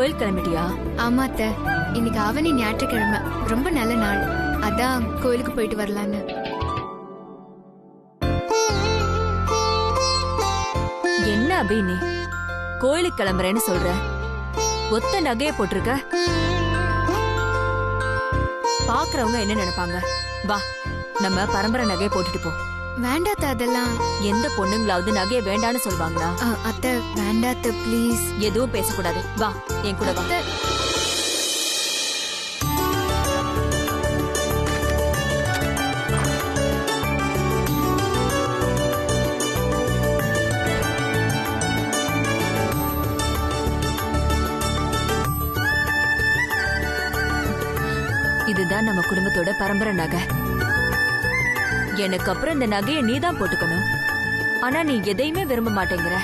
கோயில் கிளம்பிட்டியா? ஆமா அத்தை, இன்னைக்கு ஆவணி ஞாயிற்றுக்கிழமை, ரொம்ப நல்ல நாள். அதான் கோயிலுக்கு போயிட்டு வரலான்னு. என்ன அபி நீ கோயிலுக்கு கிளம்புறேன்னு சொல்ற? ஒத்த நகைய போட்டிருக்க. பாக்குறவங்க என்ன நினைப்பாங்க? வா, நம்ம பரம்பரை நகைய போட்டுட்டு போ. வேண்டாத்த, அதெல்லாம். எந்த பொண்ணுங்களாவது நகைய வேண்டான்னு சொல்வாங்களா? அத்தை வேண்டாத்த, ப்ளீஸ். எதுவும் பேசக்கூடாது. வா, என் கூட வா. இதுதான் நம்ம குடும்பத்தோட பரம்பரை நகை. எனக்கு அப்புறம் இந்த நகையை நீதான் போட்டுக்கணும். ஆனா நீ எதையுமே விரும்ப மாட்டேங்கிற.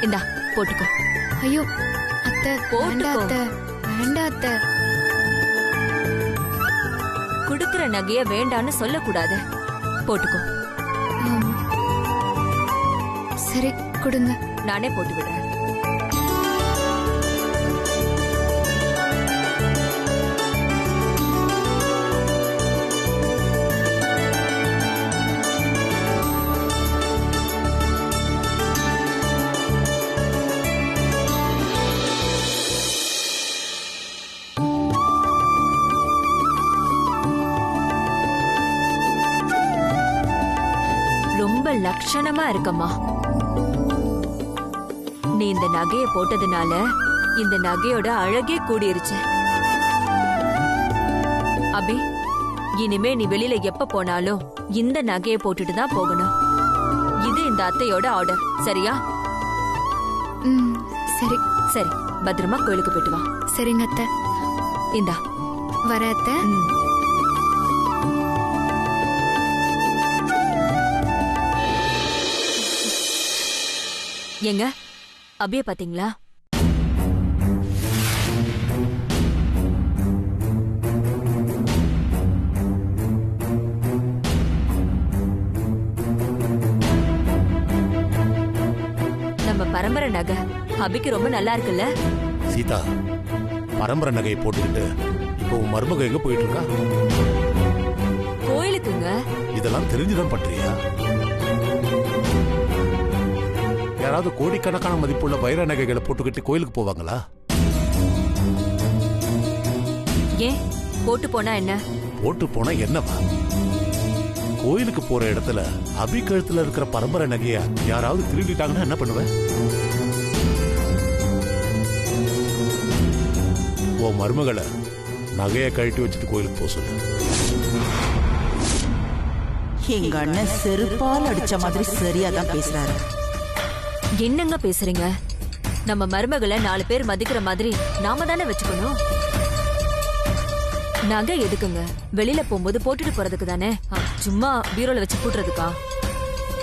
இந்தா போட்டுக்கோ. ஐயோ அத்தை, போண்டாத்த, வேண்டாத்த. குடுக்கிற நகைய வேண்டான்னு சொல்லக்கூடாது. போட்டுக்கோ. சரி, கொடுங்க. நானே போட்டு விடுறேன். ரொம்ப லட்சணமா இருக்கம்மா. நீ இந்த நகைய போட்டதுனால இந்த நகையோட அழகே கூடிருச்சு. அபி, இனிமே நீ வெளியில எப்ப போனாலும் இந்த நகைய போட்டுட்டு தான் போகணும். இது இந்த அத்தையோட ஆர்டர், சரியா? சரி சரி, பத்திரமா கோயிலுக்கு போயிட்டு வா. சரிங்க அத்தை. இந்தா வர அத்தை. எங்க அபிய பாத்தீங்களா? நம்ம பரம்பரை நகை அபிக்கு ரொம்ப நல்லா இருக்குல்ல? சீதா, பரம்பரை நகையை போட்டுக்கிட்டு இப்போ உன் மருமக எங்க போயிட்டு இருக்கா? கோயிலுக்குங்க. இதெல்லாம் தெரிஞ்சுதான் பண்றியா? யாராவது கோடிக்கணக்கான மதிப்புள்ள வைர நகைகளை போட்டுக்கிட்டு கோயிலுக்கு போவாங்களா? ஏன் போட்டு போனா என்ன? போட்டு போனா என்னவா? கோயிலுக்கு போற இடத்துல அபி கழுத்துல இருக்கிற பரம்பரை நகைய யாராவது திருடிட்டாங்கன்னா என்ன பண்ணுவ? உன் மருமகளை நகைய கழட்டி வச்சுட்டு கோயிலுக்கு போக சொல்லு. எங்க அண்ணன் செருப்பால் அடிச்ச மாதிரி சரியாதான் பேசுறாரு. என்னங்க பேசுறீங்க? நம்ம மருமகளை 4 பேர் மதிக்கிற மாதிரி நாம தானே வச்சுக்கணும். நகை எதுக்குங்க? வெளியில போகும்போது போட்டுட்டு போறதுக்கு தானே, சும்மா பீரோல வச்சு பூட்டுறதுக்கா?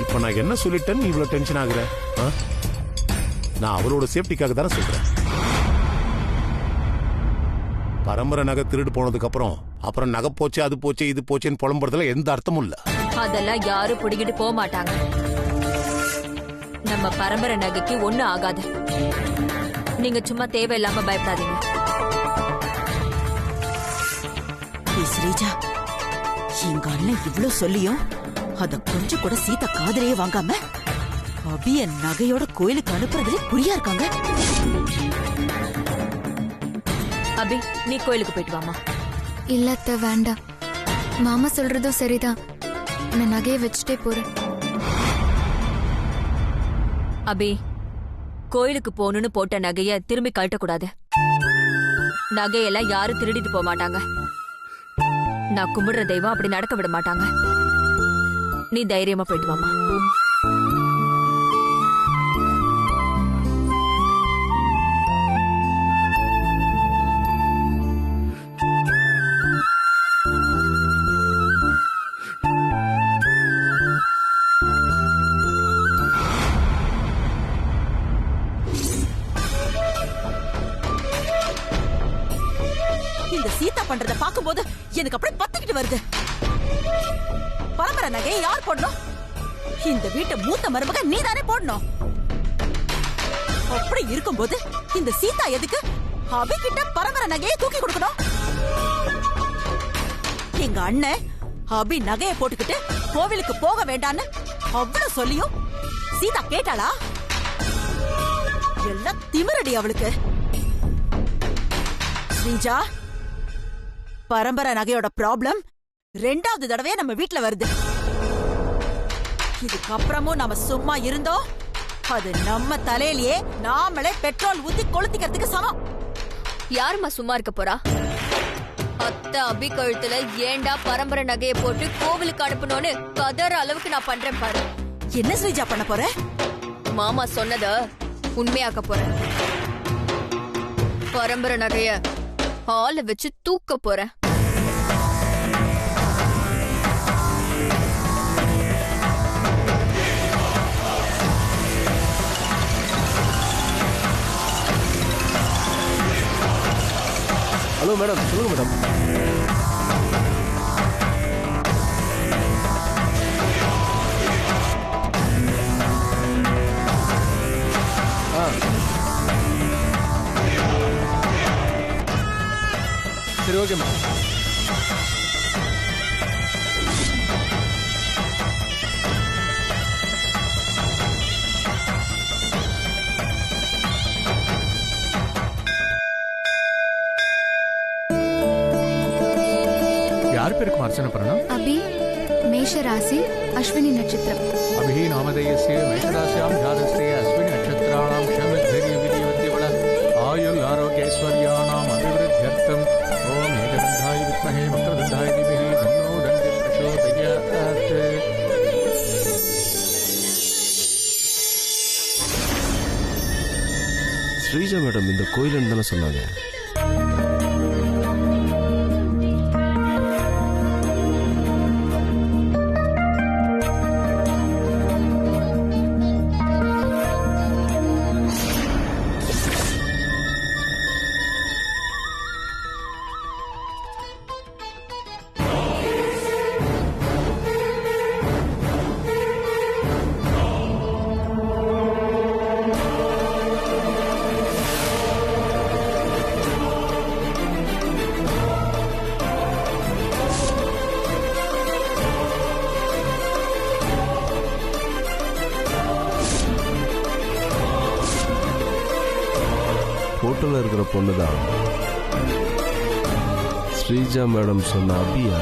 இப்ப நான் என்ன சொல்லிட்டேன்னு நீ இவ்வளவு டென்ஷன் ஆகுற? நான் அவரோட சேஃப்டிக்காக தானே சொல்றேன். பரம்பரை நகை திருடு போனதுக்கு அப்புறம் நகை போச்சு, அது போச்சு, இது போச்சுன்னு புலம்புறதுல எந்த அர்த்தமும் இல்ல. அதெல்லாம் யாரும் பிடிக்கிட்டு போக மாட்டாங்க. நம்ம பரம்பரை நகைக்கு ஒண்ணு ஆகாது. நீங்க சும்மா தேவையில்லாம பயப்படாதீங்க. ஸ்ரீஜா, எங்க அண்ணன் இவ்வளவு சொல்லியும் அத கொஞ்சம் கூட சீதா காதலையே வாங்காம அபிய நகையோட கோயிலுக்கு அனுப்புறதுல குறியா இருக்காங்க. அபி, நீ கோயிலுக்கு போயிட்டு வாமா. இல்ல அத்தை, வேண்டாம். மாமா சொல்றதும் சரிதான். நான் நகையை வச்சுட்டே போறேன். அபி, கோயிலுக்கு போகணும்னு போட்ட நகைய திரும்பி கழட்டக்கூடாது. நகையெல்லாம் யாரும் திருடிட்டு போக மாட்டாங்க. நான் கும்பிடுற தெய்வம் அப்படி நடக்க விட மாட்டாங்க. நீ தைரியமா போயிட்டு வாமா. இந்த சீதா பண்றத பாக்கும்போது எனக்கு அப்படியே பத்திக்கிட்டு வருது. பரம்பரை நகையை யார் போடணும்? இந்த வீட்டை மூத்த மருமக நீ தானே போடணும். அப்படி இருக்கும்போது இந்த சீதா எதுக்கு அபி கிட்ட பரம்பரை நகையை தூக்கி கொடுக்கணும்? எங்க அண்ணன் அபி நகையை போட்டுக்கிட்டு கோவிலுக்கு போக வேண்டான்னு அவ்வளவு சொல்லியும் சீதா கேட்டாளா? எல்லாம் திமிரடி அவளுக்கு. ஸ்ரீஜா, பரம்பரை நகையோட ப்ராப்ளம் 2வது தடவையா நம்ம வீட்ல வருது. இதுக்கப்புறமும் நாம சும்மா இருந்தோம், அது நம்ம தலையிலேயே நாமளே பெட்ரோல் ஊத்தி கொளுத்திக்கிறதுக்கு சமம். யாருமா சும்மா இருக்க போறா? அத்தை அபி கழுத்துல ஏண்டா பரம்பரை நகையை போட்டு கோவிலுக்கு அனுப்பணும்னு கதற அளவுக்கு நான் பண்றேன் பாரு. என்ன ஸ்ரீஜா பண்ண போற? மாமா சொன்னத உண்மையாக்க போறேன். பரம்பரை நகைய ஆளை வச்சு தூக்க போறேன். ஹலோ மேடம், சொல்லுங்க மேடம். சரி, ஓகே மேடம். யார் பேருக்கு அர்ச்சனை பண்ணணும்? அபி மேஷ ராசி அஸ்வினி நட்சத்திரம். அபிஹி நாமதேயஸ்ய மேஷராசியாம் ஜாதஸ்ய அஸ்வினி நட்சத்திராணாம் க்ஷமத்வரிய விதிவத்யவள ஆயுள் ஆரோக்கியைஸ்வர்யாணாம் அபிவிருத்தியர்த்தம் ஓம் ஏகதந்தாய வித்மஹே வக்ரதுண்டாய தீமஹி தன்னோ தந்தி பிரச்சோதயாத். ஸ்ரீஜா மேடம் இந்த கோயிலுன்னு தானே சொன்னாங்க. போட்டோல இருக்கிற பொண்ணு தான் ஸ்ரீஜா மேடம் சொன்ன அபியா?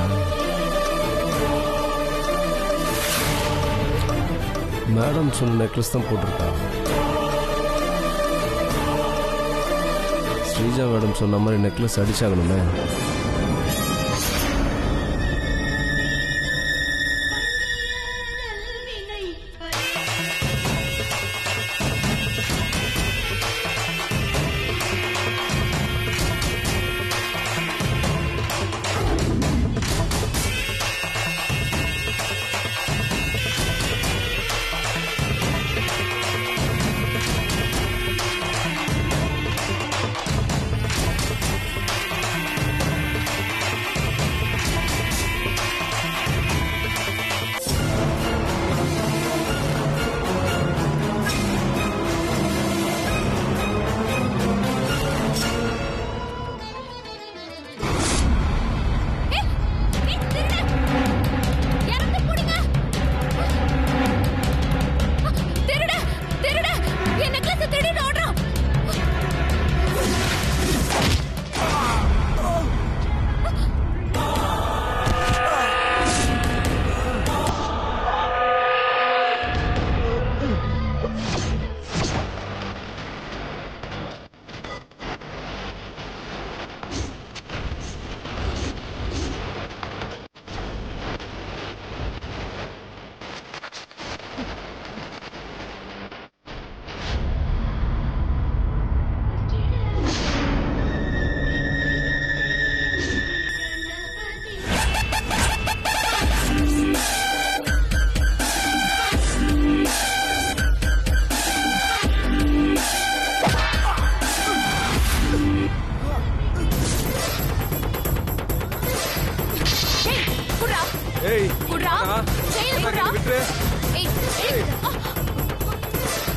மேடம் சொன்ன நெக்லஸ் தான் போட்டிருக்கா. ஸ்ரீஜா மேடம் சொன்ன மாதிரி நெக்லஸ் அடிச்சாங்கன்னு.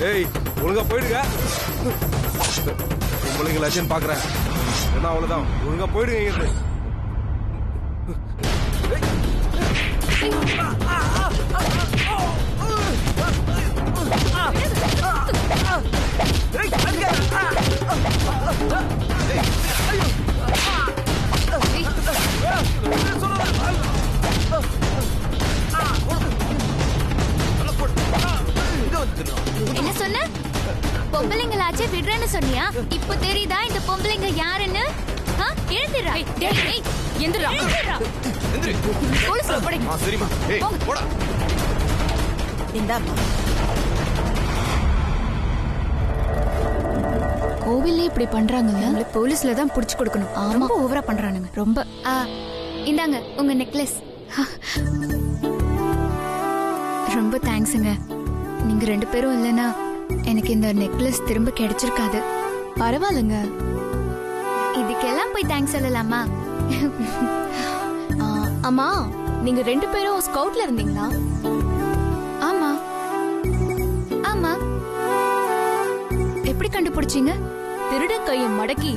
ஏய் ஒழுங்கா போயிடுங்க. உங்களுக்கு லட்சம் பாக்குறேன். என்ன அவ்வளவுதான். ஒழுங்கா போயிடுங்க இங்கிருந்து. என்ன சொன்ன? பொம்பளைங்களாச்சே விடுறேன்னு சொன்னியா? இப்போ தெரியுதா இந்த பொம்பளைங்க யாருன்னு? எழுந்துடா. எந்திரா. போலீஸ்ல ஒப்படைங்க. சரிம்மா. ஏய் போடா. இந்தாம்மா. கோவில்ல இப்படி பண்றாங்கல்ல, போலீஸ்ல தான் புடிச்சு கொடுக்கணும். ஆமா, ஓவரா பண்றானுங்க ரொம்ப. இந்தாங்க உங்க நெக்லஸ். ரொம்ப தேங்க்ஸுங்க. நீங்க 2 பேரும் இல்லனா எனக்கு இந்த நெக்லஸ் திரும்ப கிடைச்சிருக்காது. பரவாயில்லைங்க. இதுக்கெல்லாம் போய் தேங்க்ஸ் சொல்லலாமா? அம்மா, நீங்க 2 பேரும் ஸ்கவுட்ல இருந்தீங்களா? ஆமா ஆமா. எப்படி கண்டுபிடிச்சீங்க? திருட கையை மடக்கி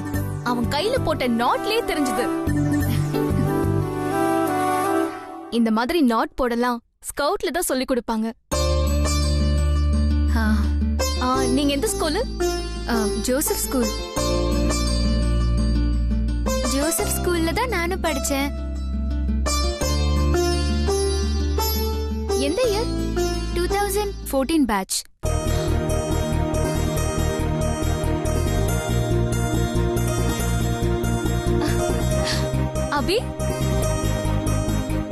அவன் கையில போட்ட நாட்லயே தெரிஞ்சது. இந்த மாதிரி நாட் போடலாம் ஸ்கவுட்ல தான் சொல்லி கொடுப்பாங்க. நீங்க எந்த ஸ்கூலு? Joseph school. ஜோசப் ஸ்கூல்ல தான் நானும் படிச்சேன். எந்த இயர்? 2014 பேட்ச். அபி,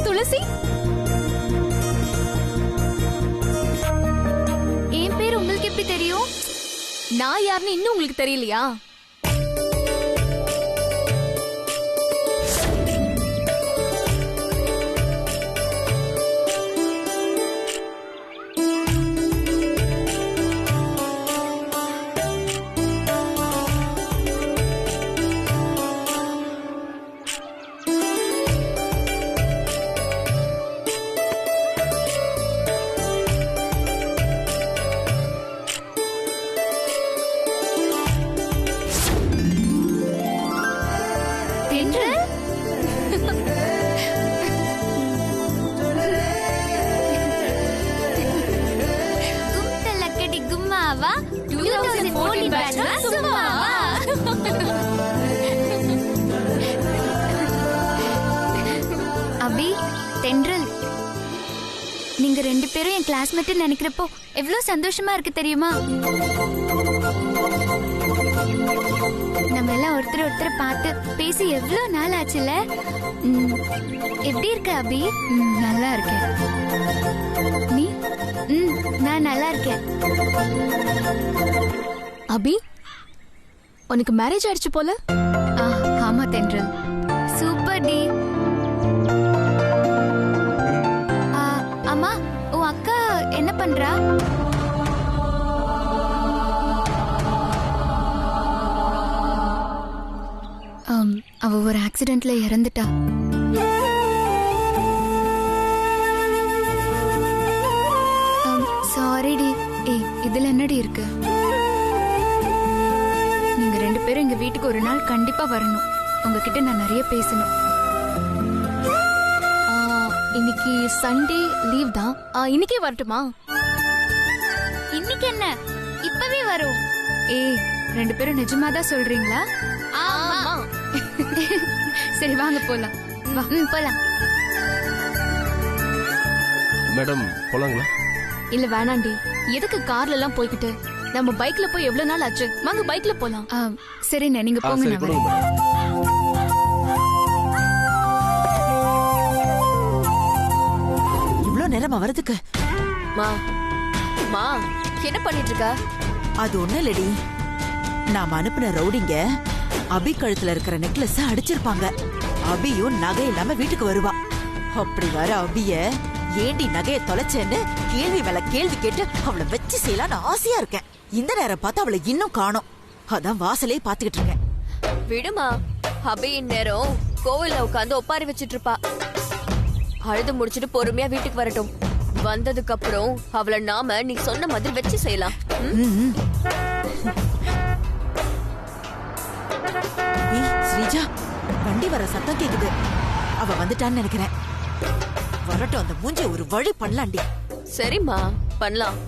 துளசி, என் பேர் உங்களுக்கு எப்படி தெரியும்? நான் யாருன்னு இன்னும் உங்களுக்கு தெரியலையா? அபி, தென்றல், நீங்க 2 பேரும் என் கிளாஸ்மேட் நினைக்கிறப்போ எவ்வளவு சந்தோஷமா இருக்கு தெரியுமா? நம்ம எல்லாம் ஒருத்தர் பார்த்து பேசி எவ்வளவு நாள் ஆச்சுல. எப்படி இருக்க அபி? நல்லா இருக்கேன். நீ? நான் நல்லா இருக்கேன். அபி, உனக்கு மேரேஜ் ஆயிடுச்சு போல? ஆமா தென்றல். சூப்பர் டி. அம்மா, உன் அக்கா என்ன பண்றா? அவ ஒரு ஆக்சிடென்ட்ல இறந்துட்டா. சாரி டி. இதுல என்னடி இருக்கு? நீங்க 2 பேரும் எங்க வீட்டுக்கு ஒரு நாள் கண்டிப்பா வரணும். உங்ககிட்ட நான் நிறைய பேசணும். இன்னைக்கு சண்டே லீவ் தான். இன்னைக்கே வரட்டுமா? இன்னைக்கு என்ன, இப்பவே வரும். 2 பேரும் நிஜமாதான் சொல்றீங்களா? ஆமா. சரி வாங்க போலாம். வா. போலாம். மேடம் போலாங்களா? இல்ல வேணாண்டி. எதுக்கு கார்ல எல்லாம் போய்கிட்டு? நம்ம பைக்ல போய் எவ்வளவு நாள் ஆச்சு? வாங்க பைக்ல போலாம். சரிண்ணே, நீங்க போங்க. சரி, நான் கொடுங்க வரேன். மேடம். இவ்ளோ நேரமா வரதுக்கு? மா, என்ன பண்ணிட்டு இருக்க? அது ஒண்ணு இல்லடி. நாம அனுப்பின ரவுடிங்க அபி கழுத்துல இருக்கிற நெக்லஸ் அடிச்சிருப்பாங்க. அபியும் நகை இல்லாம வீட்டுக்கு வருவா. அப்படி வர அபிய ஏண்டி நகைய தொலைச்சேன்னு கேள்வி மேல கேள்வி கேட்டு அவளை வச்சு செய்யலான்னு ஆசையா இருக்கேன். இந்த நேரம் பார்த்து அவளை இன்னும் காணோம். அதான் வாசலே பாத்துக்கிட்டு இருக்கேன். விடுமா, அபியின் நேரம் கோவில்ல உட்காந்து ஒப்பாரி வச்சிட்டு இருப்பா. அழுது முடிச்சிட்டு பொறுமையா வீட்டுக்கு வரட்டும். வந்ததுக்கு அப்புறம் அவளை நாம நீ சொன்ன மாதிரி வச்சு செய்யலாம். ஸ்ரீஜா, வண்டி வர சத்தம் கேக்குது. அவ வந்துட்டான்னு நினைக்கிறேன். வரட்டும், அந்த மூஞ்சி ஒரு வழி பண்ணலாண்டி. சரிம்மா, பண்ணலாம்.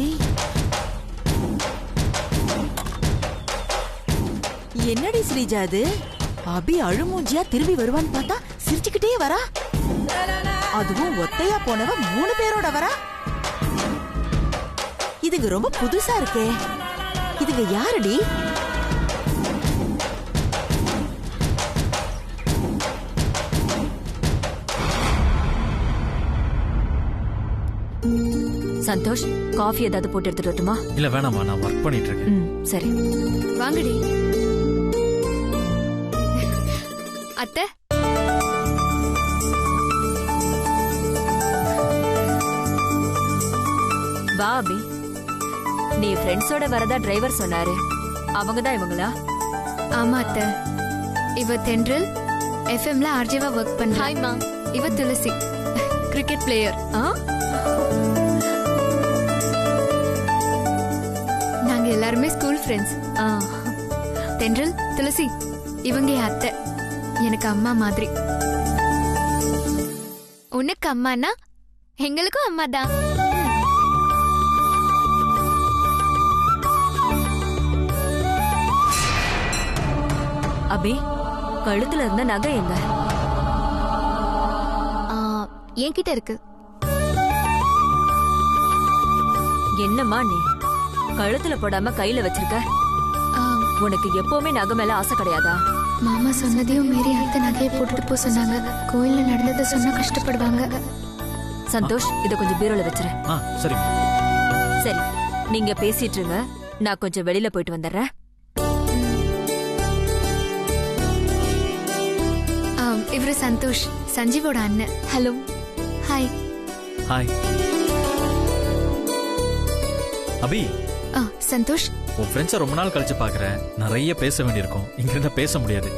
ஏய், என்னடி ஸ்ரீஜா அது? அபி அழுமூஞ்சியா திரும்பி வருவான்னு பார்த்தா சிரிச்சுக்கிட்டே வரா. அதுவும் ஒத்தையா போனவ 3 பேரோட வரா. இதுங்க ரொம்ப புதுசா இருக்கே. இதுங்க யாரடி? சந்தோஷ், காஃபி ஏதாவது போட்டு எடுத்துட்டு வரட்டுமா? இல்ல வேணாமா, நான் ஒர்க் பண்ணிட்டு இருக்கேன். சரி. வாங்கடி அத்தை. வா அபி. நீ ஃப்ரெண்ட்ஸோட வரதா டிரைவர் சொன்னாரு. அவங்க தான் இவங்களா? ஆமா அத்தை. இவ தென்றல் எஃப்எம்ல ஆர்ஜேவா ஒர்க் பண்றா. ஹாய்மா. இவ துளசி, கிரிக்கெட் பிளேயர். நாங்க எல்லாருமே ஸ்கூல் ஃப்ரெண்ட்ஸ். தென்றல், துளசி இவங்க என் அத்தை. எனக்கு அம்மா மாதிரி. உனக்கு அம்மானா எங்களுக்கும் அம்மா தான். அபி, கழுத்துல இருந்த நகை எங்க? என்கிட்ட இருக்கு. என்னம்மா நீ கழுத்துல போடாம கையில வச்சிருக்க? உனக்கு எப்பவுமே நகை மேல ஆசை கிடையாதா? மாமா சொன்னதையும் மீறி அத்தை நகையை போட்டுட்டு போ சொன்னாங்க. கோயில்ல நடந்ததை சொன்னா கஷ்டப்படுவாங்க. சந்தோஷ், இத கொஞ்சம் பீரோல வச்சிரு. சரி சரி, நீங்க பேசிட்டு இருங்க, நான் கொஞ்சம் வெளியில போயிட்டு வந்துடுறேன். இவரு சந்தோஷ், சஞ்சீவோட அண்ணன். ஹலோ. ஹாய். ஹாய் அபி. சந்தோஷ், உன் ஃப்ரெண்ட்ஸை ரொம்ப நாள் கழிச்சு பாக்குறேன். நிறைய பேச வேண்டியிருக்கும். இங்க இருந்தா பேச முடியாது.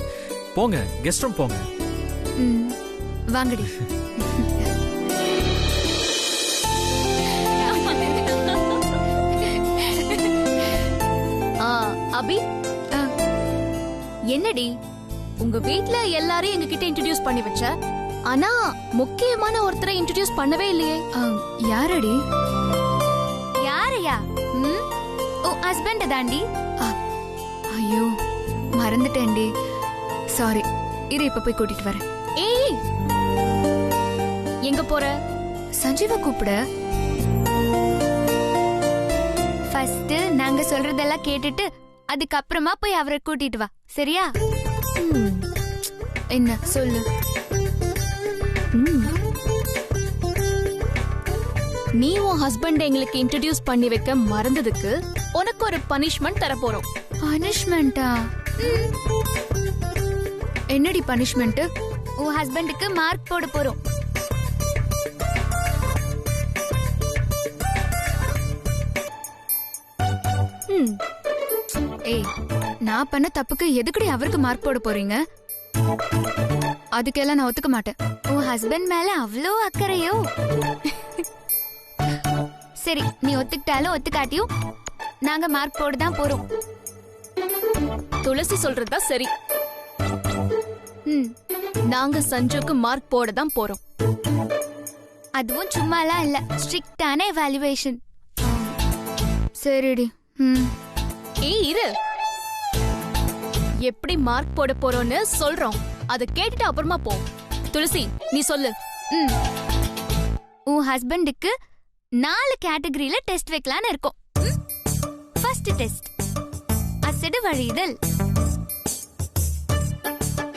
போங்க, கெஸ்ட் ரூம் போங்க. வாங்கடி. அபி, என்னடி உங்க வீட்ல எல்லாரையும் எங்ககிட்ட இன்ட்ரோடியூஸ் பண்ணி வச்ச, ஆனா முக்கியமான ஒருத்தரை இன்ட்ரோடியூஸ் பண்ணவே இல்லையே. யாரடி? யாரையா? ஓ, ஹஸ்பண்ட் தாண்டி. ஐயோ, மறந்துட்டேன்டி. சாரி. இரு, இப்ப போய் கூட்டிட்டு வரேன். ஏய், எங்க போற? சஞ்சீவ கூப்பிட. ஃபர்ஸ்ட் நாங்க சொல்றதெல்லாம் கேட்டுட்டு அதுக்கப்புறமா போய் அவரை கூட்டிட்டு வா, சரியா? என்ன சொல்லு. நீ உன் ஹஸ்பண்ட் எங்களுக்கு இன்ட்ரோடியூஸ் பண்ணி வைக்க மறந்ததுக்கு உனக்கு ஒரு பனிஷ்மெண்ட் தர போறோம். பனிஷ்மெண்டா? என்னடி பனிஷ்மெண்ட்? உன் ஹஸ்பண்டுக்கு மார்க் போட போறோம். ஏய், நான் பண்ண தப்புக்கு எதுக்குடி அவருக்கு மார்க் போட போறீங்க? அதுக்கெல்லாம் நான் ஒத்துக்க மாட்டேன். உன் ஹஸ்பண்ட் மேல அவ்வளோ அக்கறையோ? சரி, நீ ஒத்துக்கிட்டாலும் ஒத்துக்காட்டியும் நாங்க மார்க் போட தான் போறோம். துளசி சொல்றதுதான் சரி. நாங்க சஞ்சுக்கு மார்க் போட தான் போறோம். அதுவும் சும்மாலாம் இல்ல, ஸ்ட்ரிக்டான எவாலுவேஷன். சரிடி. ஏய் இரு, எப்படி மார்க் போட போறோம்னு சொல்றோம். அத கேட்டுட்டு அப்புறமா போ. துளசி, நீ சொல்லு. உன் ஹஸ்பண்டுக்கு 4 கேட்டகரியில டெஸ்ட் வைக்கலான்னு இருக்கோம். ஃபர்ஸ்ட் டெஸ்ட் அசடு வழிதல்.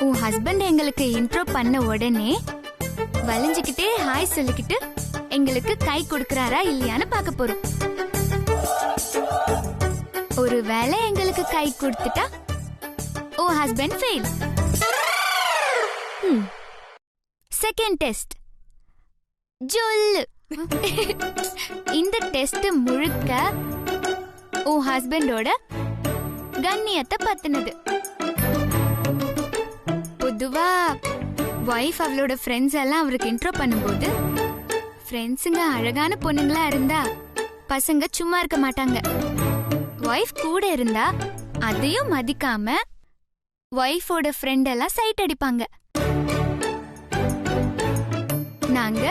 உன் ஹஸ்பண்ட் எங்களுக்கு இன்ட்ரோ பண்ண உடனே வளைஞ்சுக்கிட்டே ஹாய் சொல்லிக்கிட்டு எங்களுக்கு கை கொடுக்கறாரா இல்லையான்னு பார்க்க போறோம். ஒருவேளை எங்களுக்கு கை கொடுத்துட்டா உன் ஹஸ்பண்ட் ஃபெயில். செகண்ட் டெஸ்ட் ஜொல்லு. இந்த டெஸ்ட் முழுக்க உன் ஹஸ்பண்டோட கண்ணியத்தை பத்தினது. பொதுவா வைஃப் அவளோட ஃப்ரெண்ட்ஸ் எல்லாம் அவருக்கு இன்ட்ரோ பண்ணும்போது ஃப்ரெண்ட்ஸுங்க அழகான பொண்ணுங்களா இருந்தா பசங்க சும்மா இருக்க மாட்டாங்க. வைஃப் கூட இருந்தா அதையும் மதிக்காம வைஃபோட ஃப்ரெண்ட் எல்லாம் சைட் அடிப்பாங்க. நாங்க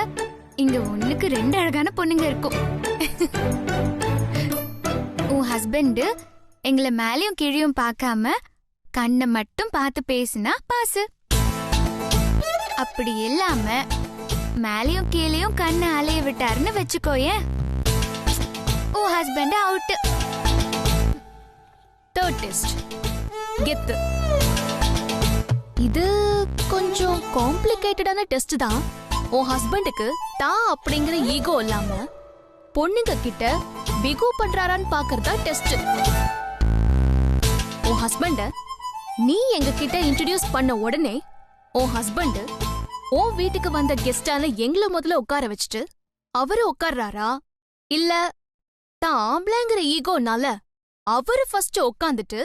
இங்க 1க்கு 2 அழகான பொண்ணுங்க இருக்கோம். உன் ஹஸ்பண்ட் எங்களை மேலயும் கீழையும் பார்க்காம கண்ணை மட்டும் பார்த்து பேசினா பாசு. அப்படி இல்லாம மேலயும் கீழையும் கண்ணை அலைய விட்டாருன்னு வச்சுக்கோயேன், உன் ஹஸ்பண்ட் அவுட். தேர்ட் டெஸ்ட் கெத்து. இது கொஞ்சம் காம்ப்ளிகேட்டடான டெஸ்ட் தான். உன் ஹஸ்பண்டுக்கு தான் அப்படிங்கிற ஈகோ இல்லாம பொண்ணுங்க கிட்ட பிகு பண்றாரான்னு பாக்குறதா டெஸ்ட். உன் ஹஸ்பண்ட நீ எங்க கிட்ட இன்ட்ரோடியூஸ் பண்ண உடனே உன் ஹஸ்பண்ட் உன் வீட்டுக்கு வந்த கெஸ்டால எங்களை முதல்ல உட்கார வச்சுட்டு அவரு உட்கார்றாரா, இல்ல தான் ஆம்பளைங்கிற ஈகோனால அவரு ஃபர்ஸ்ட் உட்காந்துட்டு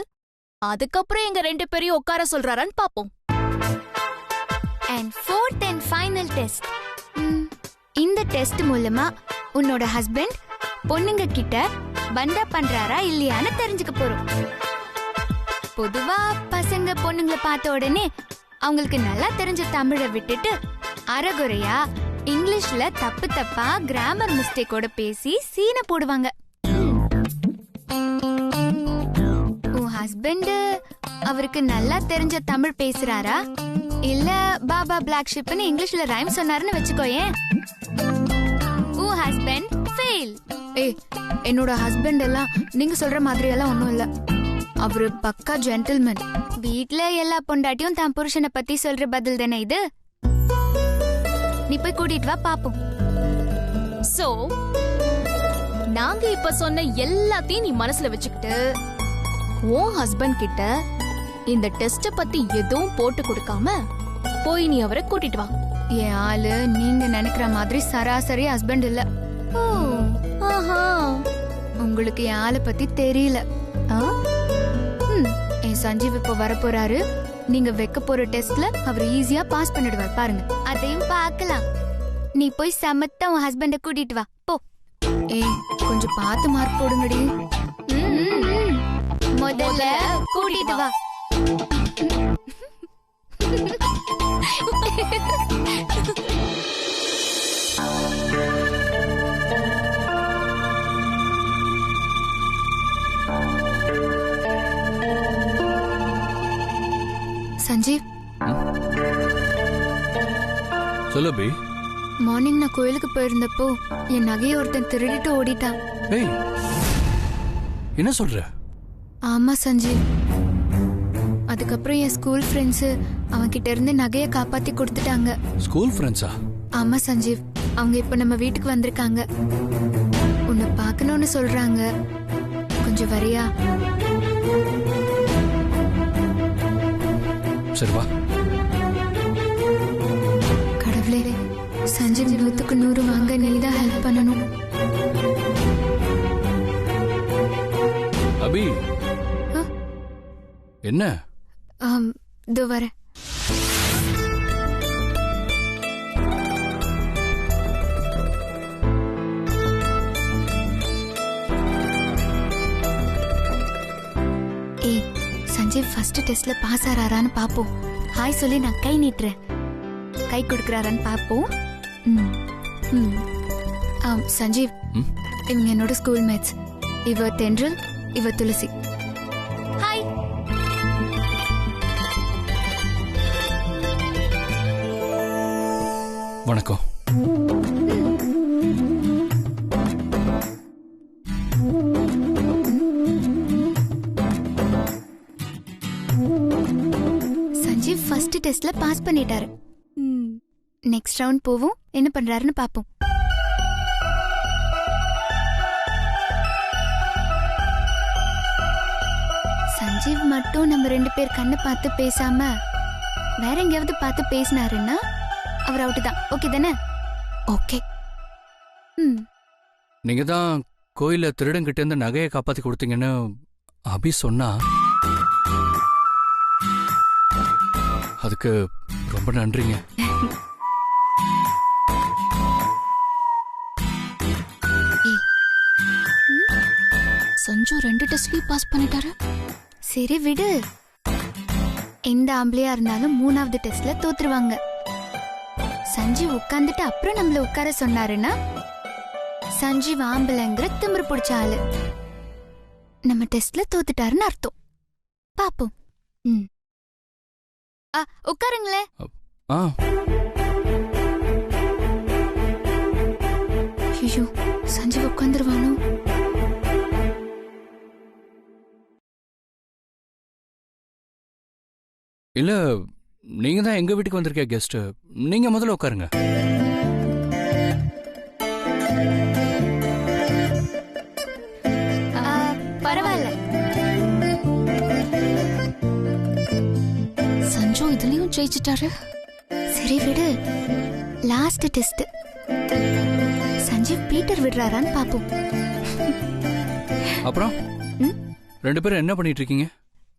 அதுக்கப்புறம் எங்க 2 பேரையும் உட்கார சொல்றாரான்னு பாப்போம். And fourth and final test. இந்த டெஸ்ட் மூலமா உன்னோட ஹஸ்பண்ட் பொண்ணுங்க கிட்ட பண்டா பண்றாரா இல்லையான்னு தெரிஞ்சுக்க போறோம். பொதுவா பசங்க பொண்ணுங்களை பார்த்த உடனே அவங்களுக்கு நல்லா தெரிஞ்ச தமிழை விட்டுட்டு அரைகுறையா இங்கிலீஷ்ல தப்பு தப்பா கிராமர் மிஸ்டேக்கோட பேசி சீனை போடுவாங்க. உன் ஹஸ்பண்ட் அவருக்கு நல்லா தெரிஞ்ச தமிழ் பேசுறாரா, இல்ல பாபா பிளாக் ஷிப்னு இங்கிலீஷ்ல ரைம் சொன்னாருன்னு வச்சுக்கோயேன், உன் ஹஸ்பண்ட் ஃபெயில். என்னோட ஹஸ்பண்ட் எல்லாம் நீங்க சொல்ற மாதிரி எல்லாம் ஒண்ணும் இல்ல. அவரு பக்கா ஜென்டில்மேன். வீட்ல எல்லா பொண்டாட்டியும் தான் புருஷனை பத்தி சொல்ற பதில் தானே இது. நீ போய் கூட்டிட்டு வா பாப்போம். சோ நாங்க இப்ப சொன்ன எல்லாத்தையும் நீ மனசுல வச்சுக்கிட்டு உன் ஹஸ்பண்ட் கிட்ட இந்த டெஸ்ட பத்தி எதுவும் போட்டு கொடுக்காம போய் நீ அவரை கூட்டிட்டு வா. என் ஆளு நீங்க நினைக்கிற மாதிரி சராசரி ஹஸ்பண்ட் இல்ல. உங்களுக்கு என் ஆளை பத்தி தெரியல. என் சஞ்சீவ் இப்ப வரப்போறாரு. நீங்க வைக்க போற டெஸ்ட்ல அவர் ஈஸியா பாஸ் பண்ணிடுவார் பாருங்க. அதையும் பார்க்கலாம். நீ போய் சமத்தா உன் ஹஸ்பண்ட கூட்டிட்டு வா போ. கொஞ்சம் பார்த்து மார்க் போடுங்கடி. முதல்ல கூட்டிட்டு வா. சஞ்சீவ், சொல்லு பி. மார்னிங் நான் கோயிலுக்கு போயிருந்தப்போ என் நகையை ஒருத்தன் திருடிட்டு ஓடிட்டான். என்ன சொல்ற? ஆமா சஞ்சீவ். அதுக்கப்புறம் என் ஸ்கூல் ஃப்ரெண்ட்ஸ் அவன் கிட்ட இருந்து நகையை காப்பாத்தி கொடுத்துட்டாங்க. ஸ்கூல் ஃப்ரெண்ட்ஸா? ஆமா சஞ்சீவ். அவங்க இப்ப நம்ம வீட்டுக்கு வந்திருக்காங்க. உன்னை பார்க்கணும்னு சொல்றாங்க. கொஞ்சம் வரியா? சரி வா. கடவுளே, சஞ்சீவ் 100க்கு 100 வாங்க நீதான் ஹெல்ப் பண்ணணும். அபி என்ன? இதோ வரேன். சஞ்சீவ் ஃபர்ஸ்ட் டெஸ்ட்ல பாஸ் ஆறாரான்னு பாப்போம். ஹாய் சொல்லி நான் கை நீட்டுறேன். கை கொடுக்கறாரான்னு பாப்போம். சஞ்சீவ், இவங்க என்னோட ஸ்கூல் மேட்ஸ். இவ தென்றல், இவ துளசி. ஹாய். வணக்கம். சஞ்சீவ் ஃபர்ஸ்ட் டெஸ்ட்ல பாஸ் பண்ணிட்டாரு. நெக்ஸ்ட் ரவுண்ட் போவோம். என்ன பண்றாருன்னு பாப்போம். சஞ்சீவ் மட்டும் நம்ம 2 பேர் கண்ணு பார்த்து பேசாம வேற எங்கேயாவது பார்த்து பேசினாருன்னா அவர் அவுட் தான். ஓகே தானே? ஓகே. நீங்க தான் கோயில திருடங்கிட்ட இருந்து நகையை காப்பாத்தி கொடுத்தீங்கன்னு அபி சொன்னா. அதுக்கு ரொம்ப நன்றிங்க. சஞ்சு 2 டெஸ்ட்லயும் பாஸ் பண்ணிட்டாரு. சரி விடு, எந்த ஆம்பளையா இருந்தாலும் 3வது டெஸ்ட்ல தோத்துருவாங்க. சஞ்சீவ் உட்கார்ந்துட்டு அப்புறம் நம்மள உட்கார சொன்னாருன்னா சஞ்சீவ் ஆம்பளைங்கிற திமிரு பிடிச்ச ஆளு. நம்ம டெஸ்ட்ல தோத்துட்டாருன்னு அர்த்தம். பாப்போம். உட்காருங்களேன். ஐயோ, சஞ்சீவ் உட்காந்துருவானோ? இல்ல, நீங்க தான் எங்க வீட்டுக்கு வந்திருக்க கெஸ்ட். நீங்க முதல்ல உட்காருங்க. பரவாயில்ல. சஞ்சு இதுலயும் ஜெயிச்சிட்டாரு. சரி விடு, லாஸ்ட் டெஸ்ட். சஞ்சீவ் பீட்டர் விடுறாரான்னு பாப்போம். அப்புறம் 2 பேரும் என்ன பண்ணிட்டு இருக்கீங்க?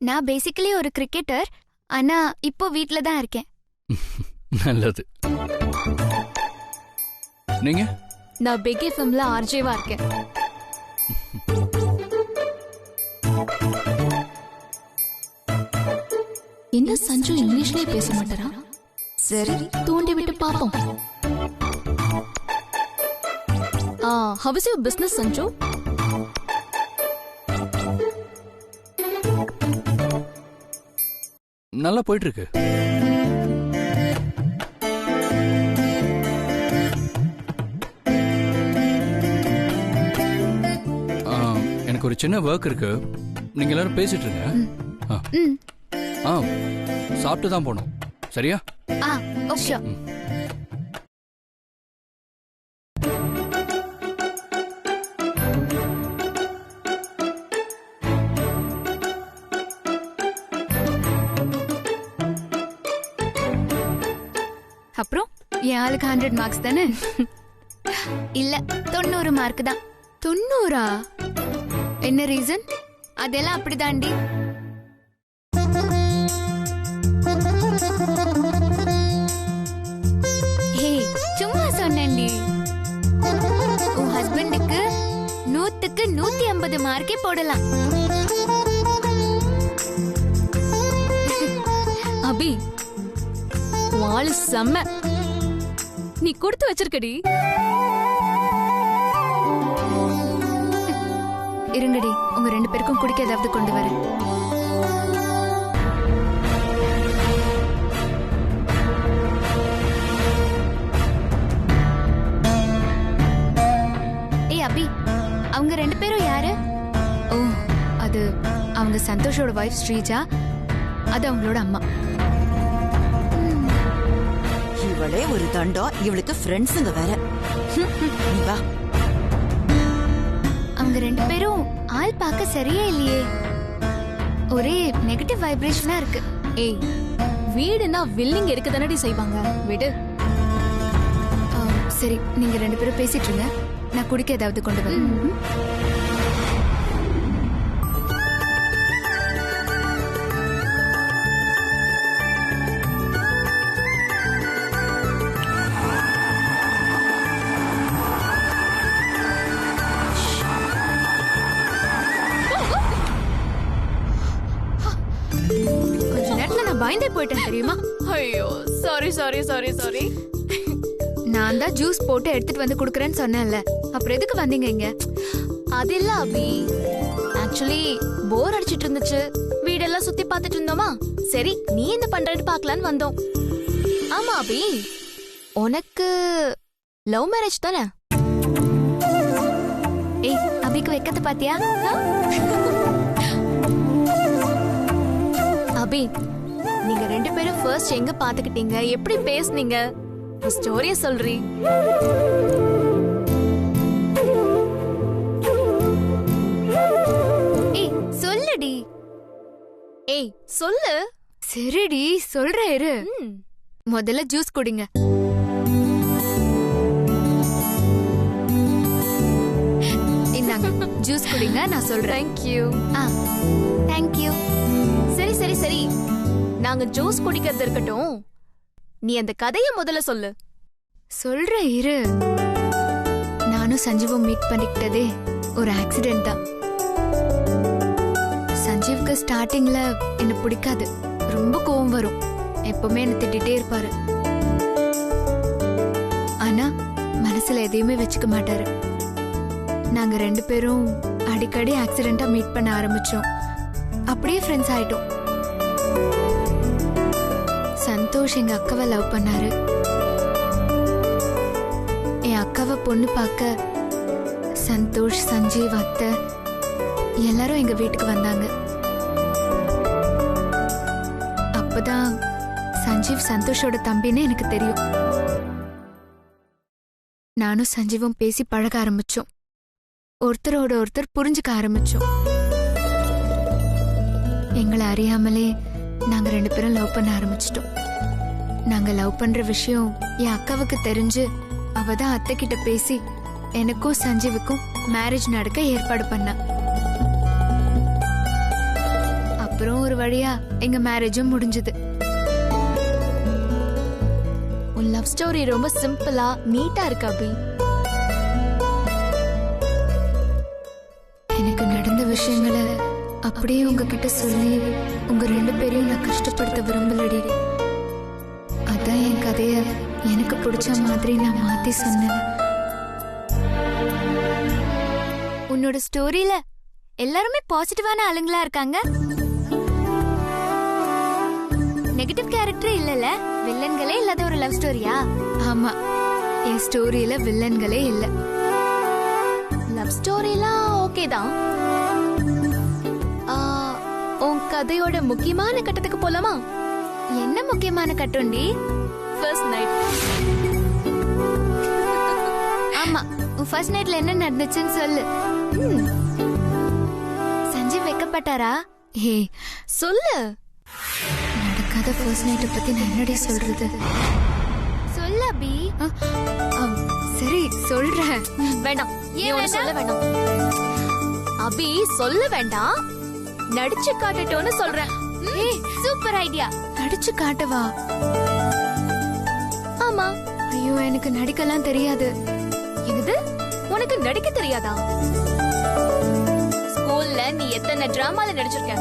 நான் பேசிக்கலி ஒரு கிரிக்கெட்டர், ஆனா இப்போ வீட்ல தான் இருக்கேன். நல்லது. நீங்க? நான் பிக் எஃப்எம்ல ஆர்ஜேவா இருக்கேன். என்ன சஞ்சு இங்கிலீஷ்லயே பேச மாட்டாரா? சரி, தூண்டி விட்டு பாப்போம். How is your business, Sanju? நல்லா போயிட்டு இருக்கு. எனக்கு ஒரு சின்ன ஒர்க் இருக்கு. நீங்க எல்லாரும் பேசிட்டு இருங்க. சாப்பிட்டு தான் போனோம். சரியா? ஓகே. அப்புறம் என் ஆளுக்கு 100 மார்க்ஸ் தானே? இல்ல, 90 மார்க் தான். 90? என்ன ரீசன்? அதெல்லாம் அப்படிதாண்டி. சும்மா சொன்னேன்டி. உன் ஹஸ்பண்டுக்கு 100க்கு 150 மார்க்கே போடலாம். அபி, வாளு செம்ம. நீ கொடுத்து வச்சிருக்கடி. இருங்கடி, உங்க 2 பேருக்கும் குடிக்க ஏதாவது கொண்டு வரேன். ஏய் அபி, அவங்க 2 பேரும் யாரு? ஓ, அது அவங்க சந்தோஷோட வைஃப் ஸ்ரீஜா. அது அவங்களோட அம்மா. இவளே ஒரு தண்டம், இவளுக்கு ஃப்ரெண்ட்ஸுங்க வேற. நீ வா. அவங்க 2 பேரும் ஆள் பார்க்க சரியே இல்லையே. ஒரே நெகட்டிவ் வைப்ரேஷனா இருக்கு. ஏய், வீடுனா வில்லிங் இருக்க தானடி செய்வாங்க. விடு. சரி, நீங்க 2 பேரும் பேசிட்டு இருங்க. நான் குடிக்க ஏதாவது கொண்டு வரேன். பயந்தே போயிட்டேன் தெரியுமா? ஐயோ, சாரி சாரி சாரி சாரி. நான் தான் ஜூஸ் போட்டு எடுத்துட்டு வந்து குடுக்கறேன்னு சொன்னேன்ல, அப்புறம் எதுக்கு வந்தீங்க இங்க? அது இல்ல அபி, ஆக்சுவலி போர் அடிச்சிட்டு இருந்துச்சு. வீடெல்லாம் சுத்தி பார்த்துட்டு இருந்தோமா, சரி நீ என்ன பண்றேன்னு பார்க்கலான்னு வந்தோம். ஆமா அபி, உனக்கு லவ் மேரேஜ் தானே? ஏய், அபிக்கு வெக்கத்தை பாத்தியா? அபி, நீங்க 2 பேரும் ஃபர்ஸ்ட் எங்க பாத்துக்கிட்டீங்க, எப்படி பேசுனீங்க, ஸ்டோரிய சொல்றீ. ஏய் சொல்லுடி. ஏய் சொல்லு. சரிடி சொல்றேன் இரு. முதல்ல ஜூஸ் குடிங்க. இந்தாங்க ஜூஸ் குடிங்க, நான் சொல்றேன். Thank you. சரி சரி சரி, நாங்க ஜூஸ் குடிக்கிறது இருக்கட்டும், நீ அந்த கதைய முதல்ல சொல்லு. சொல்றேன் இரு. நானும் சஞ்சீவும் மீட் பண்ணிக்கிட்டதே ஒரு ஆக்சிடென்ட் தான். அக்காவுக்கு ஸ்டார்டிங்ல என்ன பிடிக்காது, ரொம்ப கோவம் வரும், எப்பவுமே என்ன திட்டிட்டே இருப்பாரு. ஆனா மனசுல எதையுமே வச்சுக்க மாட்டாரு. நாங்க 2 பேரும் அடிக்கடி ஆக்சிடென்டா மீட் பண்ண ஆரம்பிச்சோம். அப்படியே ஃப்ரெண்ட்ஸ் ஆயிட்டோம். சந்தோஷ் எங்க அக்காவை லவ் பண்ணாரு. என் அக்காவை பொண்ணு பார்க்க சந்தோஷ், சஞ்சீவ், அத்தை எல்லாரும் எங்க வீட்டுக்கு வந்தாங்க. அப்பதான் சஞ்சீவ் சந்தோஷோட தம்பின்னு எனக்கு தெரியும். நானும் சஞ்சீவும் பேசி பழக ஆரம்பிச்சோம். ஒருத்தரோட ஒருத்தர் புரிஞ்சுக்க ஆரம்பிச்சோம். எங்களை அறியாமலே நாங்க 2 பேரும் லவ் பண்ண ஆரம்பிச்சிட்டோம். நாங்க லவ் பண்ற விஷயம் என் அக்காவுக்கு தெரிஞ்சு அவதான் அத்தை கிட்ட பேசி எனக்கும் சஞ்சீவுக்கும் மேரேஜ் நடக்க ஏற்பாடு பண்ணா. அப்புறம் ஒரு வழியா எங்க மேரேஜும் முடிஞ்சது. உன் லவ் ஸ்டோரி ரொம்ப சிம்பிளா நீட்டா இருக்கு அபி. எனக்கு நடந்த விஷயங்களை அப்படியே உங்ககிட்ட சொல்லி உங்க 2 பேரையும் நான் கஷ்டப்படுத்த விரும்பலடி. அதான் என் கதைய எனக்கு பிடிச்ச மாதிரி நான் மாத்தி சொன்னேன். உன்னோட ஸ்டோரியில எல்லாருமே பாசிட்டிவான ஆளுங்களா இருக்காங்க. நெகட்டிவ் கேரக்டர் இல்லல, வில்லன்களே இல்லாத ஒரு லவ் ஸ்டோரியா? ஆமா, என் ஸ்டோரியில வில்லன்களே இல்ல. லவ் ஸ்டோரிலாம் ஓகே தான். உன் கதையோட முக்கியமான கட்டத்துக்கு போலாமா? என்ன முக்கியமான கட்டோண்டி? First night. ஆமா, உன் ஃபர்ஸ்ட் நைட்ல என்ன நடந்துச்சுன்னு சொல்லு. சஞ்சீவ் வெக்கப்பட்டாரா? ஹே சொல்லு. நடக்காத ஃபர்ஸ்ட் நைட்டை பத்தி நான் என்னடி சொல்றது? சொல்ல அபி. சரி சொல்றேன். வேண்டாம், ஏன் சொல்ல வேண்டாம்? அபி சொல்ல வேண்டாம், நடிச்சு காட்டட்டோன்னு சொல்றேன். Super idea. நடிச்சு காட்டவா? ஆமா. ஐயோ, எனக்கு நடிக்கலாம் தெரியாது. இது உனக்கு நடிக்க தெரியாதா? ஸ்கூல்ல நீ எத்தனை டிராமால நடிச்சிருக்க,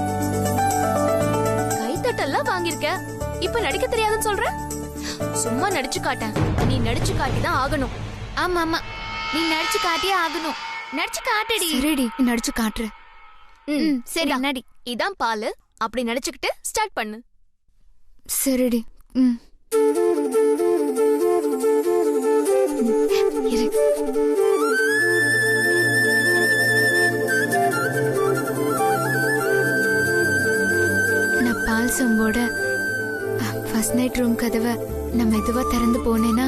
கைத்தட்டெல்லாம் வாங்கியிருக்க, இப்ப நடிக்க தெரியாதுன்னு சொல்ற? சும்மா நடிச்சு காட்டேன், நீ நடிச்சு காட்டிதான் ஆகணும். ஆமா ஆமா, நீ நடிச்சு காட்டியே ஆகணும். நடிச்சு காட்டுடி. சரிடி, நடிச்சு காட்டுற. சரி நடி. இதான் பாலு, அப்படி நடிச்சுக்கிட்டு ஸ்டார்ட் பண்ணு. சரிடி. நான் பால் சொம்போட ஃபர்ஸ்ட் நைட் ரூம் கதவை நான் மெதுவா திறந்து போனேனா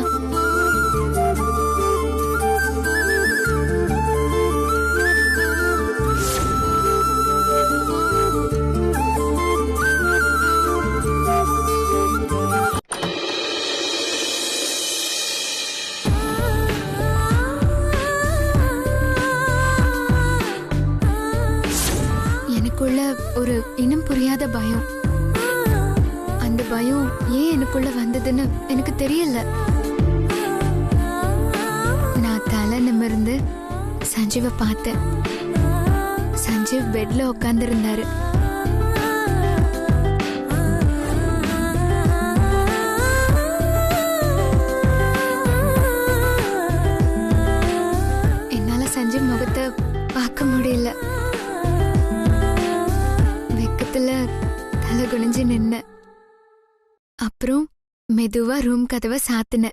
ஒரு இனம் புரியாத பயம். அந்த பயம் ஏன் எனக்குள்ள வந்ததுன்னு எனக்கு தெரியல. நான் தலை நிமிர்ந்து சஞ்சீவை பார்த்தேன். சஞ்சீவ் பெட்ல உட்கார்ந்து இருந்தாரு. என்னால சஞ்சீவ் முகத்தை பார்க்க முடியல. தலை குனிஞ்சு நின்ன. அப்புறம் மெதுவா ரூம் கதவை சாத்தின.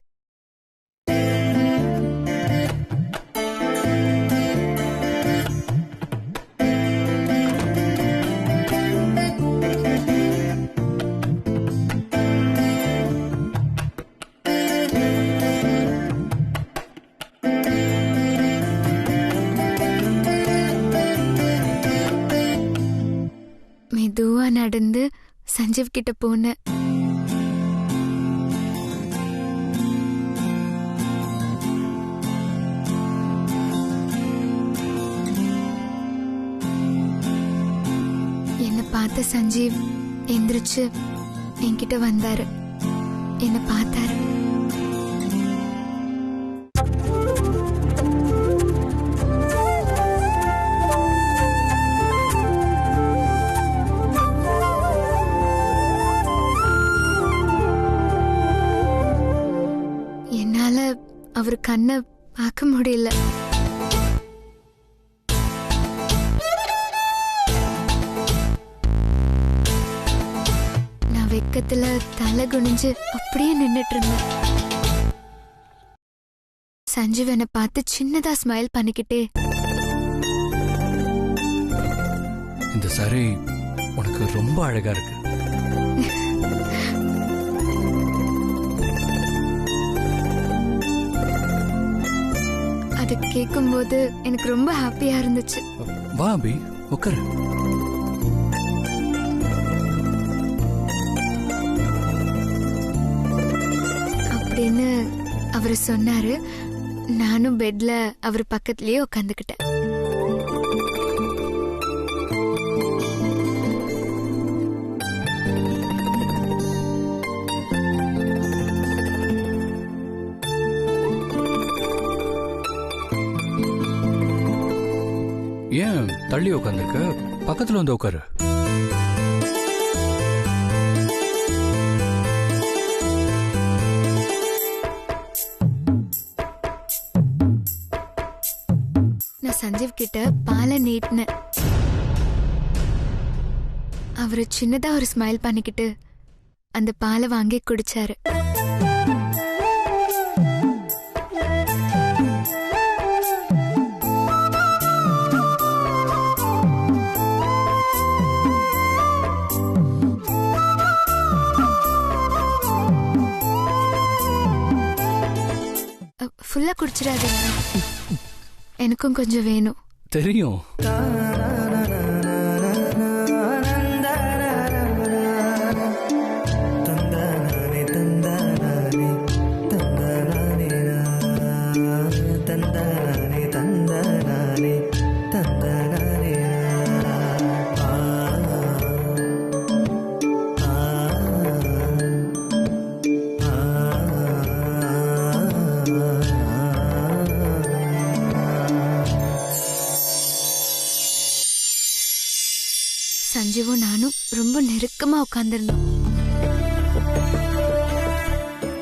மெதுவா நடந்து சஞ்சீவ் கிட்ட போனேன். என்ன பார்த்த சஞ்சீவ் எந்திரிச்சு என்கிட்ட வந்தாரு. என்ன பார்த்தாரு. அவர் கண்ணை பார்க்க முடியல. நான் வெக்கத்துல தலை குனிஞ்சு அப்படியே நின்னுட்டு இருந்தேன். சஞ்சீவ் என்னை பார்த்து சின்னதா ஸ்மைல் பண்ணிக்கிட்டே, இந்த சாரி உனக்கு ரொம்ப அழகா இருக்கு. அது கேட்கும்போது எனக்கு ரொம்ப ஹாப்பியா இருந்துச்சு. வா அபி, உட்காரு. அப்படின்னு அவர் சொன்னாரு. நானும் பெட்ல அவர் பக்கத்துலயே உட்காந்துக்கிட்டேன். ஏன் தள்ளி உட்காந்துருக்க? பக்கத்துல வந்து உட்காரு. நான் சஞ்சீவ் கிட்ட பாலை நீட்டினேன். அவரு சின்னதா ஒரு ஸ்மைல் பண்ணிக்கிட்டு அந்த பாலை வாங்கி குடிச்சாரு. ஃபுல்லா குடிச்சிடாதீங்க, எனக்கும் கொஞ்சம் வேணும். தெரியும். சஞ்சீவும் நானும் ரொம்ப நெருக்கமா உட்கார்ந்திருந்தோம்.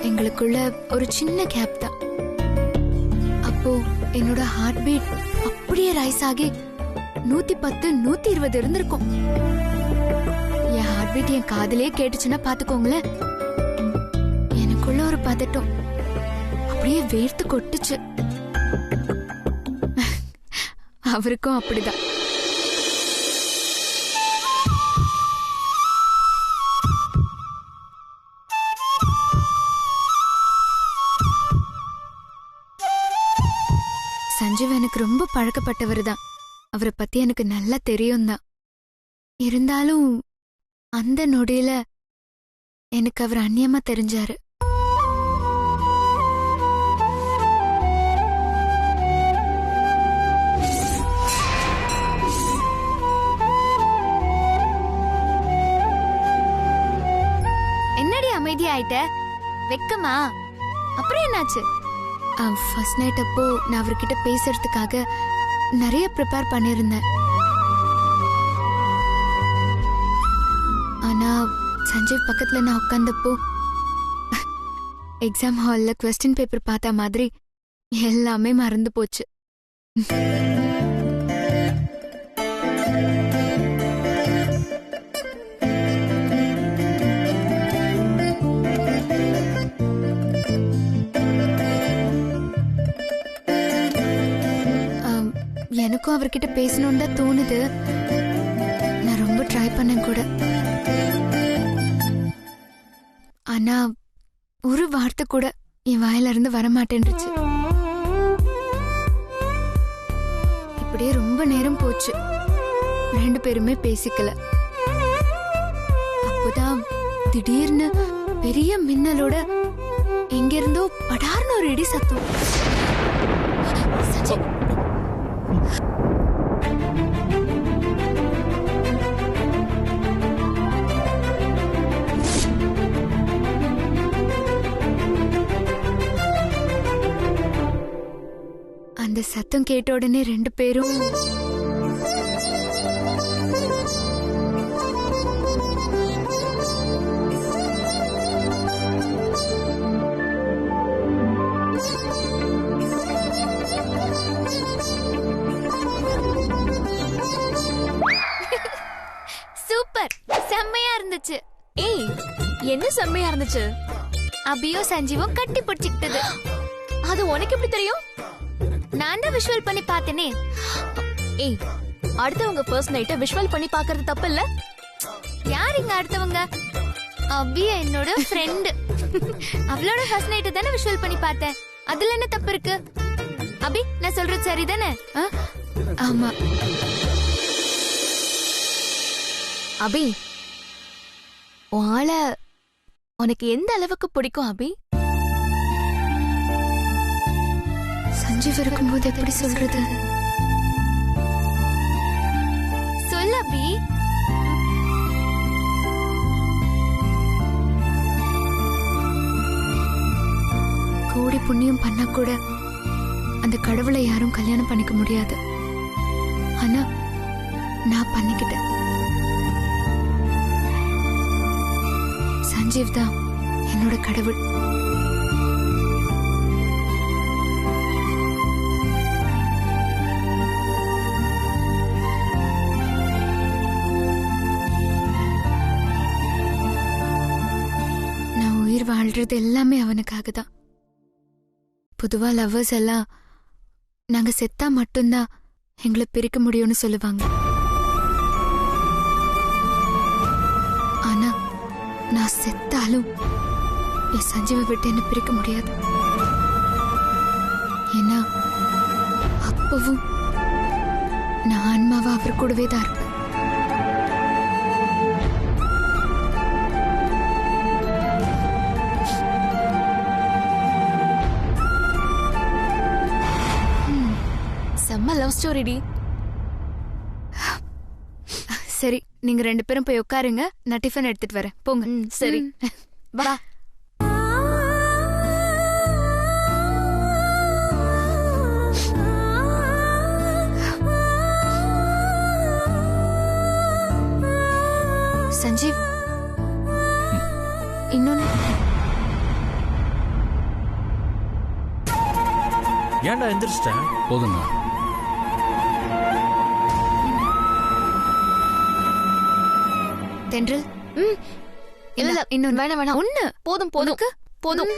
எங்களுக்குள்ள ஒரு சின்ன கேப் தான். அப்போ என்னோட ஹார்ட் பீட் அப்படியே ரைஸ் ஆகி 110, 120 இருந்திருக்கும். என் ஹார்ட் பீட் என் காதலே கேட்டுச்சுன்னா பாத்துக்கோங்களேன். எனக்குள்ள ஒரு பதட்டம் அப்படியே வேர்த்து கொட்டுச்சு. அவருக்கும் அப்படிதான். சஞ்சீவ் எனக்கு ரொம்ப பழக்கப்பட்டவர் தான். அவரை பத்தி எனக்கு நல்லா தெரியும் தான். இருந்தாலும் அந்த நொடியில எனக்கு அவர் அந்நியமா தெரிஞ்சாரு. என்னடி அமைதி ஆயிட்ட? வெக்கமா? அப்புறம் என்னாச்சு? ஃபர்ஸ்ட் நைட் அப்போ நான் அவர்கிட்ட பேசுறதுக்காக நிறைய ப்ரிப்பேர் பண்ணியிருந்தேன். ஆனா சஞ்சீவ் பக்கத்துல நான் உட்கார்ந்தப்போ எக்ஸாம் ஹால்ல क्वेश्चन பேப்பர் பார்த்த மாதிரி எல்லாமே மறந்து போச்சு. எனக்கும் அவர்கிட்ட பேசணும்னு தான் தோணுது. நான் ரொம்ப ட்ரை பண்ணேன் கூட. ஆனா ஒரு வார்த்தை கூட என் வாயில இருந்து வரமாட்டேன்னுச்சு. இப்படியே ரொம்ப நேரம் போச்சு. 2 பேருமே பேசிக்கல. அப்போதான் திடீர்னு பெரிய மின்னலோட எங்கிருந்தோ படார்னு ஒரு இடி சத்தம். சஞ்சீவ், அந்த சத்தம் கேட்ட உடனே 2 பேரும் செம்மையா இருந்துச்சு. அபியும் சஞ்சீவும் கட்டி பிடிச்சிக்கிட்டது. அது உனக்கு எப்படி தெரியும்? நான் தான் விஷுவல் பண்ணி பார்த்தேனே. ஏய், அடுத்தவங்க ஃபர்ஸ்ட் நைட்ட விஷுவல் பண்ணி பார்க்கிறது தப்பு இல்ல? யார் இங்க அடுத்தவங்க? அபி என்னோட ஃப்ரெண்ட். அவளோட ஃபர்ஸ்ட் நைட் தானே விஷுவல் பண்ணி பார்த்தேன். அதுல என்ன தப்பு இருக்கு? அபி, நான் சொல்றது சரிதானே? ஆமா. அபி, உன் ஆளை உனக்கு எந்த அளவுக்கு பிடிக்கும் அபி? சஞ்சீவ் இருக்கும்போது எப்படி சொல்றது? சொல்ல அபி. கோடி புண்ணியம் பண்ண கூட அந்த கடவுளை யாரும் கல்யாணம் பண்ணிக்க முடியாது. ஆனா நான் பண்ணிக்கிட்டேன். சஞ்சீவ் தான் என்னோட கடவுள். நான் உயிர் வாழ்றது எல்லாமே அவனுக்காக தான். பொதுவா லவ்வர்ஸ் எல்லாம் நாங்க செத்தா மட்டும்தான் எங்களை பிரிக்க முடியும்னு சொல்லுவாங்க. ஆனா நான் செத்தாலும் என் சஞ்சீவை விட்டு என்ன பிரிக்க முடியாது. ஏன்னா அப்பவும் நான் ஆன்மாவா அவர் கூடவே தான் இருப்பேன். செம்ம லவ் ஸ்டோரி டி. சரி, நீங்க 2 பேரும் போய் உட்காருங்க. நான் டிஃபன் எடுத்துட்டு வரேன். போங்க. சரி, வா. சஞ்சீவ், இன்னொன்னு. ஏன்டா எந்திரிச்சிட்டேன்? போதுங்க. தென்றல், இல்ல இன்னொன்னு. வேணாம் வேணாம், ஒண்ணு போதும் போதும் போதும்.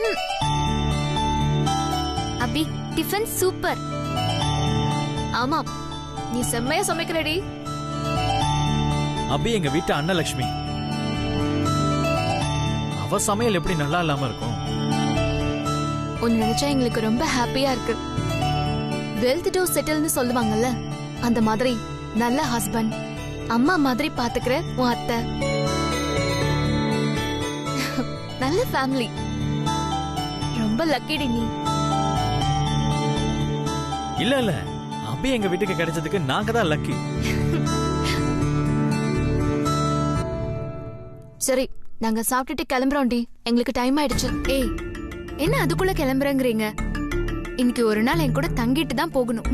அபி, டிஃபன் சூப்பர். ஆமா, நீ செம்மையா சமைக்கிறடி. அபி எங்க வீட்டு அன்னலட்சுமி. அவ சமையல் எப்படி நல்லா இல்லாம இருக்கும்? உன்னை நினைச்சா எங்களுக்கு ரொம்ப ஹாப்பியா இருக்கு. வெல்த் டு செட்டில்னு சொல்லுவாங்கல்ல, அந்த மாதிரி நல்ல ஹஸ்பண்ட், அம்மா மாதிரி பாத்துக்கிற உன் அத்தை, நல்ல ஃபேமிலி. ரொம்ப லக்கிடி நீ. இல்ல இல்ல, அபி எங்க வீட்டுக்கு கிடைச்சதுக்கு நாங்க தான் லக்கி. சரி, நாங்க சாப்பிட்டுட்டு கிளம்புறோம்டி. எங்களுக்கு டைம் ஆயிடுச்சு. ஏய், என்ன அதுக்குள்ள கிளம்புறேங்கிறீங்க? இன்னைக்கு ஒரு நாள் என் கூட தங்கிட்டு தான் போகணும்.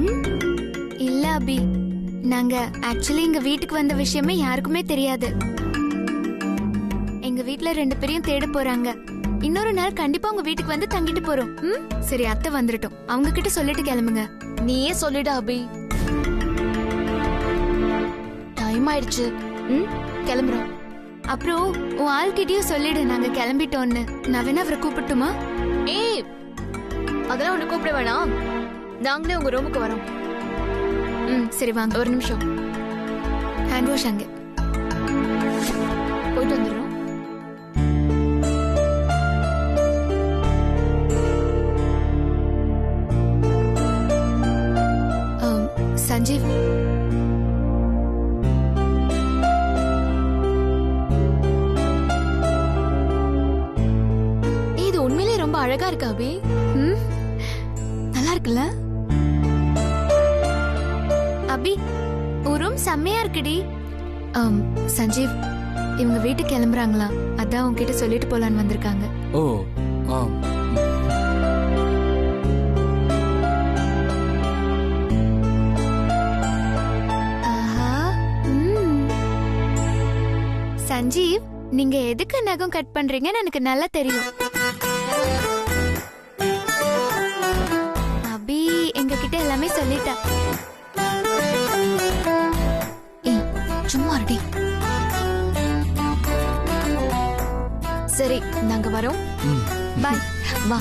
இல்ல அபி, நாங்க ஆக்சுவலி எங்க வீட்டுக்கு வந்த விஷயமே யாருக்குமே தெரியாது. எங்க வீட்ல 2 பேரையும் தேட போறாங்க. இன்னொரு நாள் கண்டிப்பா உங்க வீட்டுக்கு வந்து தங்கிட்டு போறோம். சரி, அத்தை வந்துட்டோம். அவங்க கிட்ட சொல்லிட்டு கிளம்புங்க. நீயே சொல்லிடு அபி. டைம் ஆயிடுச்சு. கிளம்புறோம். அப்புறம் உன் ஆள்கிட்டயும் சொல்லிடு நாங்க கிளம்பிட்டோம்னு. நான் வேணா அவரை கூப்பிட்டுமா? ஏய், அதெல்லாம் ஒண்ணு கூப்பிட வேணாம். நாங்களே உங்க ரூமுக்கு வரோம். சரி வாங்க. ஒரு நிமிஷம். ஹேண்ட் வாஷ் அங்கே போயிட்டு வந்துடுறோம். சஞ்சீவ், இது உண்மையிலே ரொம்ப அழகா இருக்கு அபி. நல்லா இருக்குல்ல? அபி, ஒரு ரூம் செம்மையா இருக்குடி. சஞ்சீவ், இவங்க வீட்டுக்கு கிளம்புறாங்களா? அதான் உங்ககிட்ட சொல்லிட்டு போலான்னு வந்திருக்காங்க. ஓ, ஆம். சஞ்சீவ், நீங்க எதுக்கு நகம் கட் பண்றீங்கன்னு எனக்கு நல்லா தெரியும். அபி எங்க கிட்ட எல்லாமே சொல்லிட்டா. சும்மா இருடி. சரி நாங்க வரோம். ம். பாய். வா.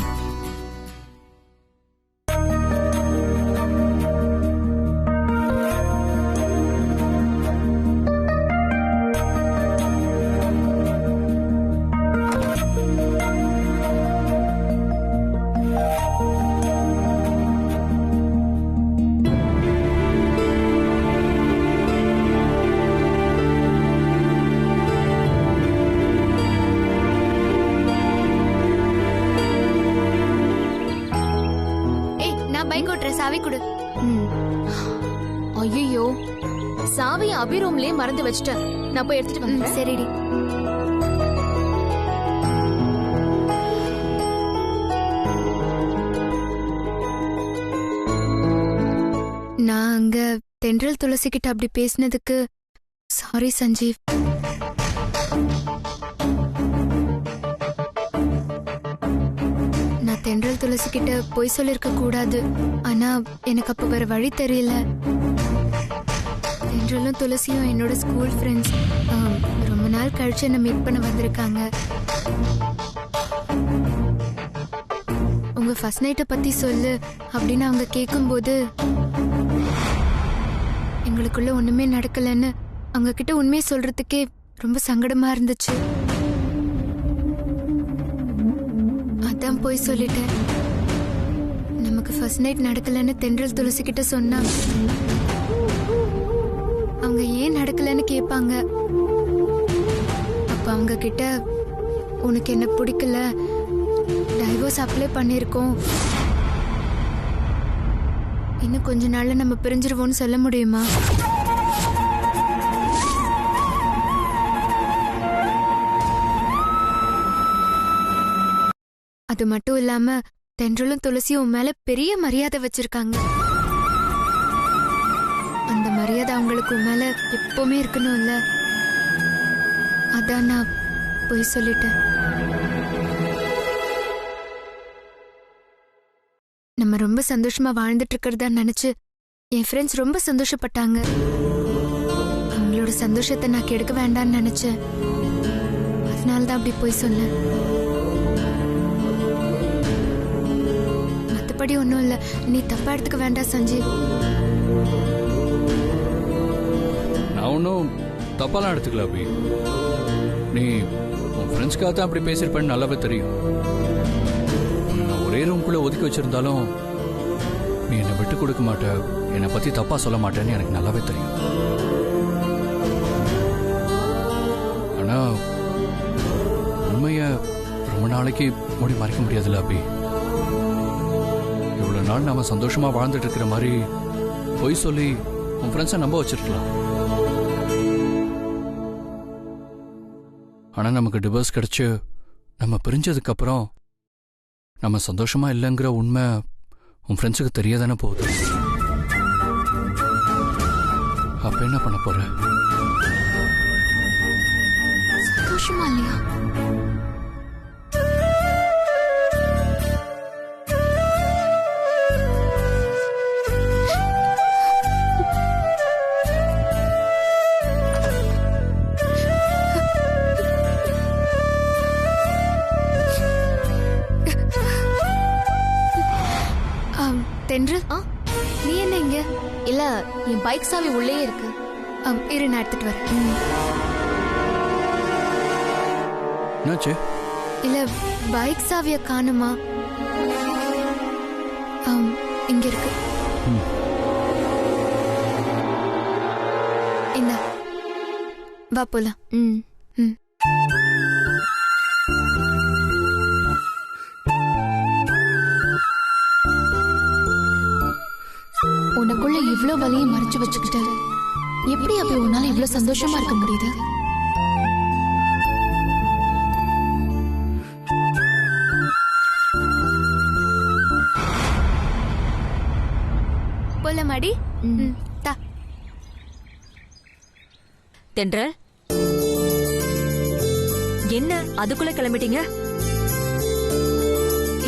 ஏய் நான் பைக் ஓட்டுறேன், சாவி கொடு. ஐயோ, சாவி அபி ரூம்லயே மறந்து வச்சிட்டேன். நான் போய் எடுத்துட்டு வந்துடுறேன். சரிடி. நான் அங்க தென்றல் துளசி கிட்ட அப்படி பேசினதுக்கு சாரி சஞ்சீவ். நான் தென்றல் துளசி கிட்ட பொய் சொல்லிருக்க கூடாது. ஆனா எனக்கு அப்ப வேற வழி தெரியல. தென்றலும் துளசியும் என்னோட ஸ்கூல் ஃப்ரெண்ட்ஸ். ரொம்ப நாள் கழிச்சு என்ன மீட் பண்ண வந்திருக்காங்க. உங்க ஃபர்ஸ்ட் நைட்டை பத்தி சொல்லு அப்படின்னு அவங்க கேட்கும்போது எங்களுக்குள்ள ஒண்ணுமே நடக்கலன்னு அவங்க கிட்ட உண்மையை சொல்றதுக்கே ரொம்ப சங்கடமா இருந்துச்சு. அதான் போய் சொல்லிட்டேன். நமக்கு ஃபர்ஸ்ட் நைட் நடக்கலன்னு தென்றல் துளசி கிட்ட சொன்னா அவங்க ஏன் நடக்கலன்னு கேட்பாங்க. அப்ப அவங்க கிட்ட உனக்கு என்ன பிடிக்கல, டைவோர்ஸ் அப்ளை பண்ணிருக்கோம், இன்னும் கொஞ்ச நாள்ல நம்ம பிரிஞ்சிருவோம்னு சொல்ல முடியுமா? அது மட்டும் இல்லாம தென்றலும் துளசியும் உன் மேல பெரிய மரியாதை வச்சிருக்காங்க. அந்த மரியாதை அவங்களுக்கு உன் மேல எப்பவுமே இருக்கணும் இல்ல? அதான் நான் போய் சொல்லிட்டேன். நம்ம ரொம்ப சந்தோஷமா வாழ்ந்துட்டு இருக்கிறதா நினைச்சு என் ஃப்ரெண்ட்ஸ் ரொம்ப சந்தோஷப்பட்டாங்க. அவங்களோட சந்தோஷத்தை நான் கெடுக்க வேண்டாம்னு நினைச்சேன். அதனால்தான் அப்படி போய் சொன்னேன். மத்தபடி ஒன்றும் இல்லை. நீ தப்பா எடுத்துக்க வேண்டாம் சஞ்சீவ். நான் ஒன்றும் தப்பாலாம் எடுத்துக்கல அபி. நீ உன் ஃப்ரெண்ட்ஸ்க்காக தான் அப்படி பேசியிருப்பேன்னு நல்லாவே தெரியும். நான் ஒரே ரூம்குள்ளே ஒதுக்கி வச்சிருந்தாலும் நீ என்னை விட்டு கொடுக்க மாட்ட, என்னை பற்றி தப்பாக சொல்ல மாட்டேன்னு எனக்கு நல்லாவே தெரியும். ஆனால் உண்மையை ரொம்ப நாளைக்கு மூடி மறைக்க முடியாதுல்ல அபி. இவ்வளோ நாள் நம்ம சந்தோஷமாக வாழ்ந்துட்டு இருக்கிற மாதிரி பொய் சொல்லி உன் ஃப்ரெண்ட்ஸை நம்ப வச்சிருக்கலாம். ஆனால் நமக்கு டிவோர்ஸ் கிடைச்சு நம்ம பிரிஞ்சதுக்கப்புறம் நம்ம சந்தோஷமா இல்லைங்கிற உண்மை உன் ஃப்ரெண்ட்ஸுக்கு தெரியதானே போகுது. அப்ப என்ன பண்ண போற? சந்தோஷமா இல்லையா? தென்றல், நீ என்ன இங்க? இல்ல, என் பைக் சாவி உள்ளே இருக்கு. இரு, நான் எடுத்துட்டு வரேன். என்னாச்சு? இல்ல, பைக் சாவிய காணுமா? இங்க இருக்கு. இந்த வா போலாம். உனக்குள்ள இவ்ளோ வலியை மறைச்சு வச்சுக்கிட்டு எப்படி அப்படி உன்னால இவ்ளோ சந்தோஷமா இருக்க முடியுது? போலாமாடி? தா. தென்றல், என்ன அதுக்குள்ள கிளம்பிட்டீங்க?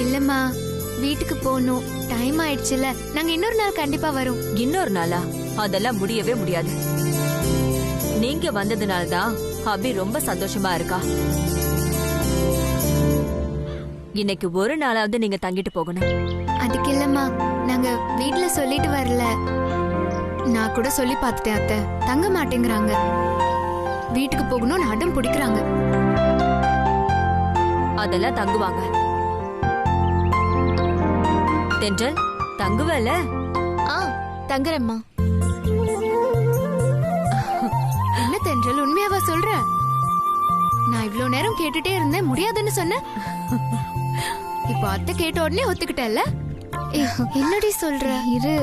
இல்லம்மா, வீட்டுக்கு போகணும். டைம் ஆயிடுச்சுல. நாங்க இன்னொரு நாள் கண்டிப்பா வரோம். இன்னொரு நாளா? அதெல்லாம் முடியவே முடியாது. நீங்க வந்ததுனால தான் அபி ரொம்ப சந்தோஷமா இருக்கா. இன்னைக்கு ஒரு நாளாவது நீங்க தங்கிட்டு போகணும். அதுக்கு இல்லம்மா, நாங்க வீட்ல சொல்லிட்டு வரல. நான் கூட சொல்லி பார்த்துட்டேன் அத்தை, தங்க மாட்டேங்கிறாங்க. வீட்டுக்கு போகணும்னு அடம் பிடிக்கிறாங்க. அதெல்லாம் தங்குவாங்க. தென்றல் தங்குவல? தங்குறேம்மா. என்ன தென்றல், உண்மையாவா சொல்ற? நான் இவ்ளோ நேரம் கேட்டுட்டே இருந்தேன், முடியாதுன்னு சொன்னேன். இப்போ அத்தை கேட்ட உடனே ஒத்துக்கிட்டல? என்னடி சொல்ற? இரு.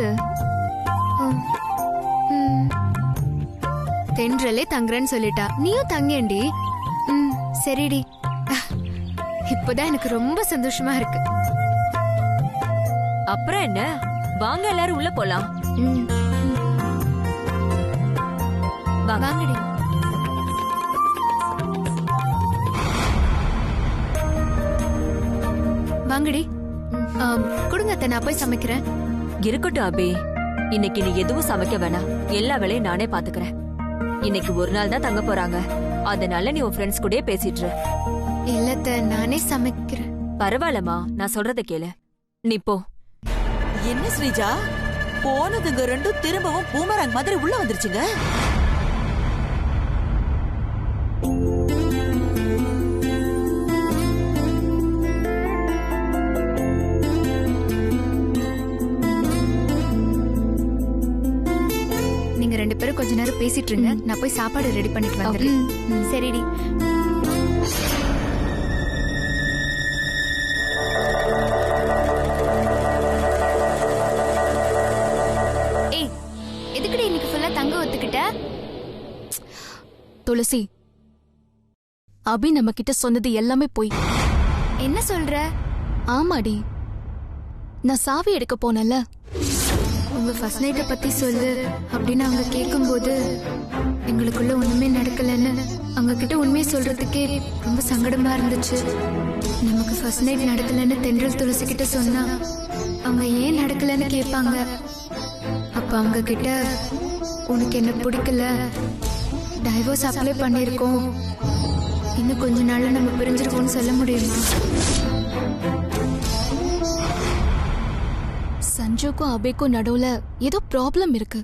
தென்றலே தங்குறேன்னு சொல்லிட்டா, நீயும் தங்கேண்டி. சரிடி. இப்போதான் எனக்கு ரொம்ப சந்தோஷமா இருக்கு. அப்புறம் என்ன, வாங்க எல்லாரும் உள்ள போலாம். வாங்கடி. வாங்கடி. கொடுங்க அத்தை, நான் போய் சமைக்கிறேன். இருக்கட்டும் அபி, இன்னைக்கு நீ எதுவும் சமைக்க வேணாம். எல்லா வேலையும் நானே பாத்துக்கிறேன். இன்னைக்கு ஒரு நாள் தான் தங்க போறாங்க, அதனால நீ உன் ஃப்ரெண்ட்ஸ் கூடயே பேசிட்டு இரு. இல்ல, நானே சமைக்கிறேன். பரவாயில்லம்மா, நான் சொல்றத கேளு. நீ போ. என்ன ஸ்ரீஜா, போனதுங்க ரெண்டும் திரும்பவும் பூமராங் மாதிரி உள்ள வந்துருச்சுங்க. நீங்க ரெண்டு பேரும் கொஞ்ச நேரம் பேசிட்டு இருங்க, நான் போய் சாப்பாடு ரெடி பண்ணிட்டு வந்துடுறேன். சரிடி. ஏய், எதுக்குடி இன்னைக்கு ஃபுல்லா தங்க ஒத்துக்கிட்ட? துளசி, அபி நம்ம கிட்ட சொன்னது எல்லாமே போய். என்ன சொல்ற? ஆமாடி, நான் சாவி எடுக்க போனல. உங்க ஃபர்ஸ்ட் நைட்டை பத்தி சொல்லு அப்படின்னு அவங்க கேட்கும்போது எங்களுக்குள்ள ஒண்ணுமே நடக்கலன்னு அவங்க கிட்ட உண்மையை சொல்றதுக்கே ரொம்ப சங்கடமா இருந்துச்சு. நமக்கு ஃபர்ஸ்ட் நைட் நடக்கலன்னு தென்றல் துளசி கிட்ட சொன்னா அவங்க ஏன் நடக்கலன்னு கேட்பாங்க. அப்ப அவங்க கிட்ட உனக்கு என்ன பிடிக்கல, டைவோர்ஸ் அப்ளை பண்ணிருக்கோம், இன்னும் கொஞ்ச நாள்ல நம்ம பிரிஞ்சிருக்கோம்னு சொல்ல முடியுமா? சஞ்சுக்கும் அபிக்கும் நடுவுல ஏதோ ப்ராப்ளம் இருக்கு.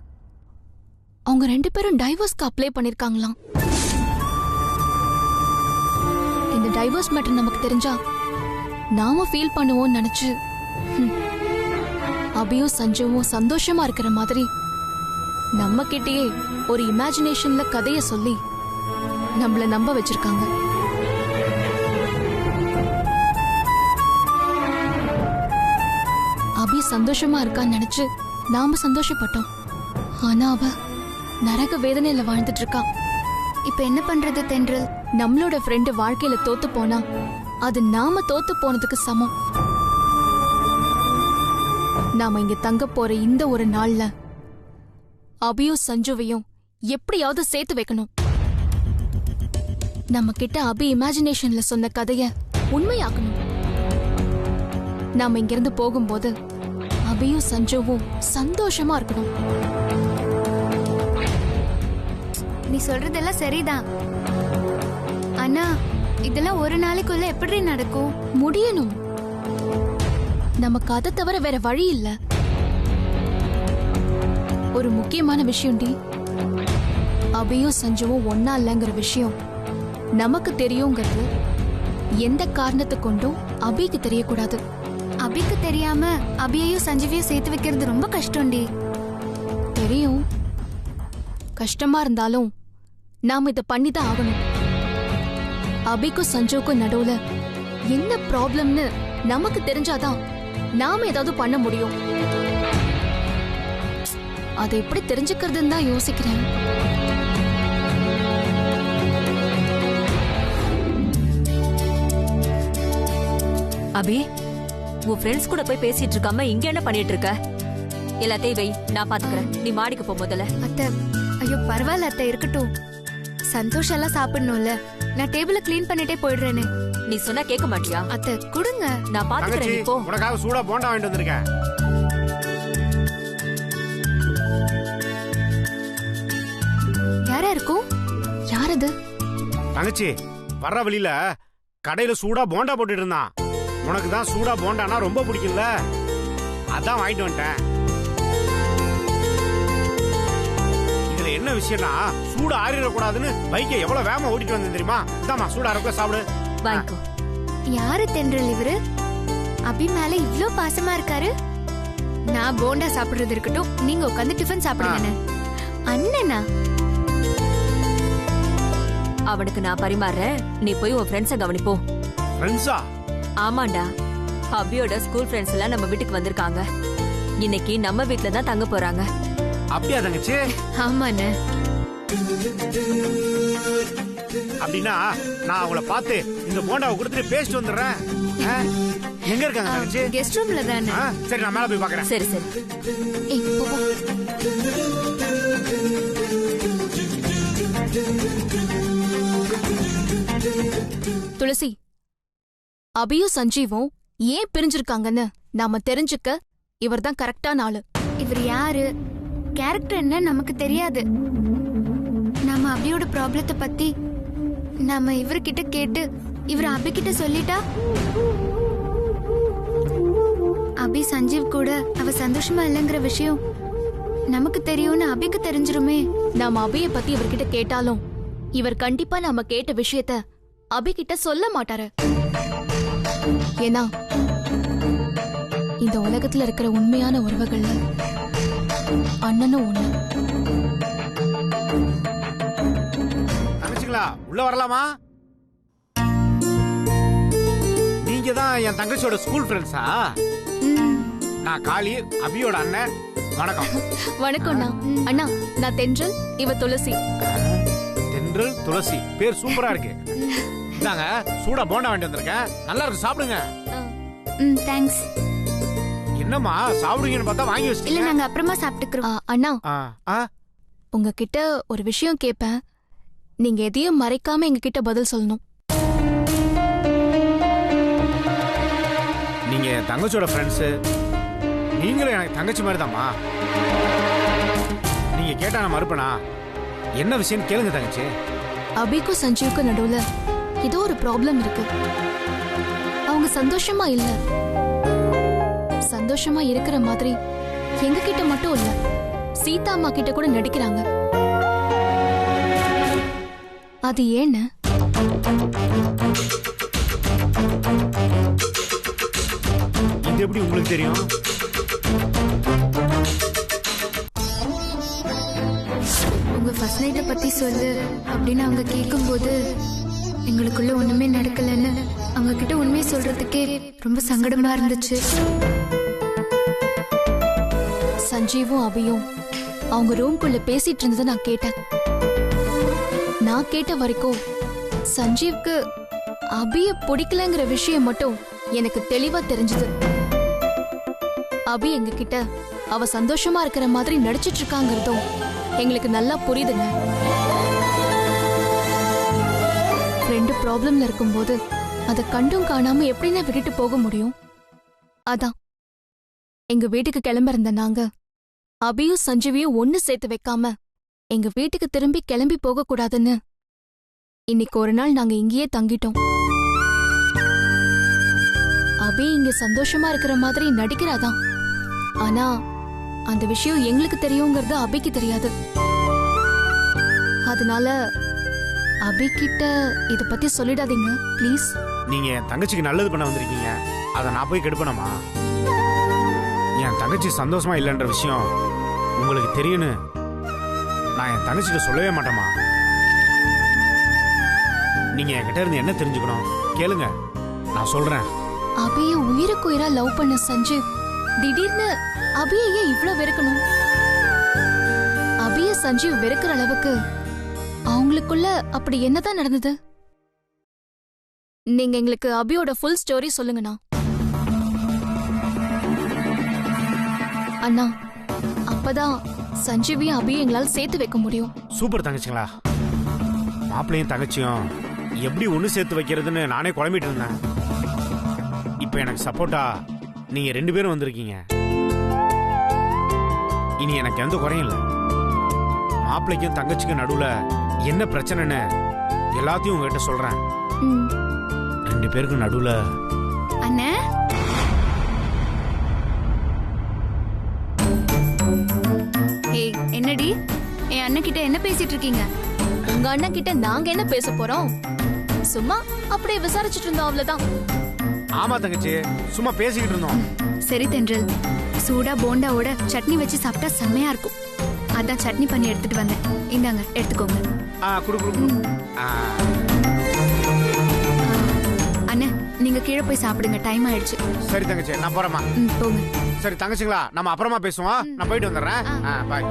அவங்க ரெண்டு பேரும் டைவர்ஸ்க்கு அப்ளை பண்ணிருக்காங்களாம். இந்த டைவர்ஸ் மேட்டர் நமக்கு தெரிஞ்சா நாம ஃபீல் பண்ணுவோம் நினைச்சு அபியும் சஞ்சுவும் சந்தோஷமா இருக்கிற மாதிரி நம்ம கிட்டயே ஒரு இமேஜினேஷன்ல கதைய சொல்லி நம்மள நம்ப வச்சிருக்காங்க. அபி சந்தோஷமா இருக்கான்னு நினைச்சு நாம சந்தோஷப்பட்டோம். ஆனா அவ நரக வேதனையில வாழ்ந்துட்டு இருக்கா. இப்ப என்ன பண்றது தென்றல்? நம்மளோட ஃப்ரெண்டு வாழ்க்கையில தோத்து போனா அது நாம தோத்து போனதுக்கு சமம். நாம இங்க தங்க போற இந்த ஒரு நாள்ல அபியும் சஞ்சுவையும் எப்படியாவது சேர்த்து வைக்கணும். நம்ம கிட்ட அபி இமேஜினேஷன்ல சொன்ன கதைய உண்மையாக்கணும். நாம இங்கிருந்து போகும்போது அபியும் சஞ்சுவும் சந்தோஷமா இருக்கணும். நீ சொல்றதெல்லாம் சரிதான், ஆனா இதெல்லாம் ஒரு நாளைக்குள்ள எப்படி நடக்கும்? முடியணும். நமக்கு அதை தவிர வேற வழி இல்ல. ஒரு முக்கியமான விஷயம் டி, அபியும் சஞ்சுவும் ஒன்னா இல்லைங்கிற விஷயம் நமக்கு தெரியுங்கிறது எந்த காரணத்தை கொண்டும் அபிக்கு தெரியக்கூடாது. அபிக்கு தெரியாம அபியையும் சஞ்சீவையும் சேர்த்து வைக்கிறது ரொம்ப கஷ்டம்டி. தெரியும், கஷ்டமா இருந்தாலும் நாம இத பண்ணிதான் ஆகணும். அபிக்கும் சஞ்சுவுக்கும் நடுவுல என்ன ப்ராப்ளம்னு நமக்கு தெரிஞ்சாதான் நாம ஏதாவது பண்ண முடியும். அதை எப்படி தெரிஞ்சுக்கிறதுன்னு தான் யோசிக்கிறேன். அபி, உன் ஃப்ரெண்ட்ஸ் கூட போய் பேசிட்டு இருக்காம இங்க என்ன பண்ணிட்டு இருக்க? எல்லாத்தையும் வை, நான் பாத்துக்கிறேன். நீ மாடிக்கு போ முதல்ல. அத்தை, ஐயோ பரவாயில்ல அத்தை, இருக்கட்டும். சந்தோஷம் எல்லாம் சாப்பிடணும்ல, நான் டேபிள கிளீன் பண்ணிட்டே போயிடுறேனே. நீ சொன்னா கேட்க மாட்டியா? அத்தை கொடுங்க, நான் பாத்துக்கிறேன். நீ போ. உனக்காக சூடா போண்டா வாங்கிட்டு வந்திருக்கேன். யாரா இருக்கும்? யார் அது? தங்கச்சி, வர்ற வழியில கடையில சூடா போண்டா போட்டுட்டு இருந்தான். உனக்கு தான் சூடா போண்டானா ரொம்ப பிடிக்கும்ல, அதான் வாங்கிட்டு வந்துட்டேன். இதுல என்ன விஷயம்னா சூடு ஆறிடக்கூடாதுன்னு பைக்கை எவ்வளவு வேகமா ஓட்டிட்டு வந்தேன் தெரியுமா? இதாம்மா சூடா இருக்க சாப்பிடு. வாங்கிக்கோ. யாரு தென்றல் இவரு? அபி மேல இவ்ளோ பாசமா இருக்காரு. நான் போண்டா சாப்பிடுறது இருக்கட்டும், நீங்க உட்காந்து டிஃபன் சாப்பிடுங்க. அண்ணனா? அவனுக்கு நான் பரிமாறேன், நீ போய் உன் ஃப்ரெண்ட்ஸ கவனிப்போ. ஃப்ரெண்ட்ஸா? ஆமாண்டா, அபியோட ஸ்கூல் ஃப்ரெண்ட்ஸ் எல்லாம் நம்ம வீட்டுக்கு வந்திருக்காங்க. இன்னைக்கு நம்ம வீட்ல தான் தங்க போறாங்க. அப்படியா தங்கச்சி? ஆமாண்ணே. அப்படின்னா நான் அவங்கள பார்த்து இந்த போண்டாவை கொடுத்துட்டு பேசிட்டு வந்துடுறேன். எங்க இருக்காங்க தங்கச்சி? கெஸ்ட் ரூம்ல தானே. சரி, நான் மேல போய் பார்க்கறேன். சரி சரி. ஏய் போ. துளசி, அபியும் சஞ்சீவும் ஏன் பிரிஞ்சிருக்காங்கன்னு நாம தெரிஞ்சுக்க இவர்தான் கரெக்டான ஆளு. இவர் யாரு, கேரக்டர் என்ன நமக்கு தெரியாது. நாம அபியோட ப்ராப்ளத்தை பத்தி நாம இவர்கிட்ட கேட்டு இவர் அபி கிட்ட சொல்லிட்டா, அபி சஞ்சீவ் கூட அவ சந்தோஷமா இல்லைங்கிற விஷயம் நமக்கு தெரியும்னு அபிக்கு தெரிஞ்சிருமே. நாம அபிய பத்தி இவர்கிட்ட கேட்டாலும் இவர் கண்டிப்பா நாம கேட்ட விஷயத்த அபி கிட்ட சொல்ல மாட்டாரு. ஏன்னா இந்த உலகத்துல இருக்கிற உண்மையான உறவுகள்ல அண்ணனும் ஒண்ணு. தங்கச்சிங்களா, உள்ள வரலாமா? நீங்க தான் என் தங்கச்சியோட ஸ்கூல் ஃப்ரெண்ட்ஸா? நான் காளி, அபியோட அண்ணன். வணக்கம். வணக்கம் அண்ணா. அண்ணா, நான் தென்றல், இவ துளசி. தென்றல், துளசி, பேர் சூப்பரா இருக்கு. இந்தாங்க சூடா போண்டா வாங்கிட்டு வந்திருக்கேன், நல்லா இருக்கு, சாப்பிடுங்க. தேங்க்ஸ். என்னம்மா சாப்பிடுங்கன்னு பார்த்தா வாங்கி இல்ல, வச்சிட்டீங்க. நாங்க அப்புறமா சாப்பிட்டுக்கிறோம். அண்ணா, ஆ, உங்ககிட்ட ஒரு விஷயம் கேட்பேன், நீங்க எதையும் மறைக்காம எங்க கிட்ட பதில் சொல்லணும். நீங்க என் தங்கச்சியோட ஃப்ரெண்ட்ஸ், நீங்களும் எனக்கு தங்கச்சி மாதிரி தாம்மா. நீங்க கேட்டா நான் மறுப்பேனா? என்ன விஷயம் கேளுங்க தங்கச்சி. அபிக்கும் சஞ்சீவுக்கும் நடுவுல ஏதோ ஒரு ப்ராப்ளம் இருக்கு. அவங்க சந்தோஷமா இல்ல. சந்தோஷமா இருக்கிற மாதிரி எங்க கிட்ட மட்டும் இல்ல, சீதா அம்மா கிட்ட கூட நடிக்கிறாங்க. அது ஏன்னு? இது எப்படி உங்களுக்கு தெரியும்? உங்க ஃபர்ஸ்ட் நைட்டை பத்தி சொல்லு அப்படின்னு அவங்க கேட்கும்போது எங்களுக்குள்ள ஒண்ணுமே நடக்கலன்னு அவங்க கிட்ட உண்மையை சொல்றதுக்கே ரொம்ப சங்கடமா இருந்துச்சு. சஞ்சீவும் அபியும் அவங்க ரூம்குள்ள பேசிட்டு இருந்ததை நான் கேட்டேன். நான் கேட்ட வரைக்கும் சஞ்சீவ்க்கு அபிய பிடிக்கலங்கிற விஷயம் மட்டும் எனக்கு தெளிவா தெரிஞ்சது. அபி எங்க கிட்ட அவ சந்தோஷமா இருக்கிற மாதிரி நடிச்சிட்டு இருக்காங்கிறதும் எங்களுக்கு நல்லா புரியுதுங்க. ரெண்டு ப்ராப்ளம்ல இருக்கும்போது அதை கண்டும் காணாம எப்படின்னா விட்டுட்டு போக முடியும்? அதான் எங்க வீட்டுக்கு கிளம்ப இருந்த நாங்க அபியும் சஞ்சீவியும் ஒண்ணு சேர்த்து வைக்காம எங்க வீட்டுக்கு திரும்பி கிளம்பி போக கூடாதுன்னு இன்னைக்கு ஒரு நாள் நாங்க இங்கேயே தங்கிட்டோம். அபி இங்க சந்தோஷமா இருக்கிற மாதிரி நடிக்கிறாதான். ஆனா அந்த விஷயம் எங்களுக்கு தெரியுங்கிறது அபிக்கு தெரியாது. அதனால அபி கிட்ட இத பத்தி சொல்லிடாதீங்க ப்ளீஸ். நீங்க என் தங்கச்சிக்கு நல்லது பண்ண வந்திருக்கீங்க, அதை நான் போய் கெடுப்பேனமா? என் தங்கச்சி சந்தோஷமா இல்லைன்ற விஷயம் உங்களுக்கு தெரியும்னு நான் என் தங்கச்சிட்ட சொல்லவே மாட்டேமா. நீங்க என்கிட்ட இருந்து என்ன தெரிஞ்சுக்கணும் கேளுங்க, நான் சொல்றேன். அபிய உயிருக்கு உயிரா லவ் பண்ண சஞ்சீவ் திடீர்னு அபிய ஏன் இவ்ளோ வெறுக்கணும்? அபிய சஞ்சீவ் வெறுக்கிற அளவுக்கு அவங்களுக்குள்ள அப்படி என்னதான் நடந்தது? நீங்க எங்களுக்கு அபியோட ஃபுல் ஸ்டோரி சொல்லுங்கண்ணா. அண்ணா, அப்பதான் சஞ்சீவியும் அபியும் எங்களால் சேர்த்து வைக்க முடியும். சூப்பர் தங்கச்சிங்களா. மாப்பிள்ளையும் தங்கச்சியும் எப்படி ஒண்ணு சேர்த்து வைக்கிறதுன்னு நானே குழம்பிட்டு இருந்தேன். இப்ப எனக்கு சப்போர்ட்டா நீங்க ரெண்டு பேரும் வந்திருக்கீங்க. இனி எனக்கு எந்த குறையும் இல்லை. மாப்பிள்ளைக்கும் தங்கச்சிக்கும் நடுவுல என்ன பிரச்சனைன்னு எல்லாத்தையும் உங்ககிட்ட சொல்றேன். ரெண்டு பேருக்கும் நடுவுல அண்ணே ஏய் என்னடி என் அண்ணன் கிட்ட என்ன பேசிட்டு இருக்கீங்க? உங்க அண்ணன் கிட்ட நாங்க என்ன பேச போறோம்? சும்மா அப்படியே விசாரிச்சுட்டு இருந்தோம், அவ்வளவுதான். ஆமா தங்கச்சி, சும்மா பேசிக்கிட்டு இருந்தோம். சரி தென்றல், சூடா போண்டாவோட சட்னி வச்சு சாப்பிட்டா செம்மையா இருக்கும். அதான் சட்னி பண்ணி எடுத்துட்டு வந்தேன். இந்தாங்க எடுத்துக்கோங்க. குடு குடு குடு. அண்ணே நீங்க கீழே போய் சாப்பிடுங்க, டைம் ஆயிடுச்சு. சரி தங்கச்சி, நான் போறேம்மா. போங்க. சரி தங்கச்சிங்களா, நம்ம அப்புறமா பேசுவோம். நான் போயிட்டு வந்துடுறேன். பாய்.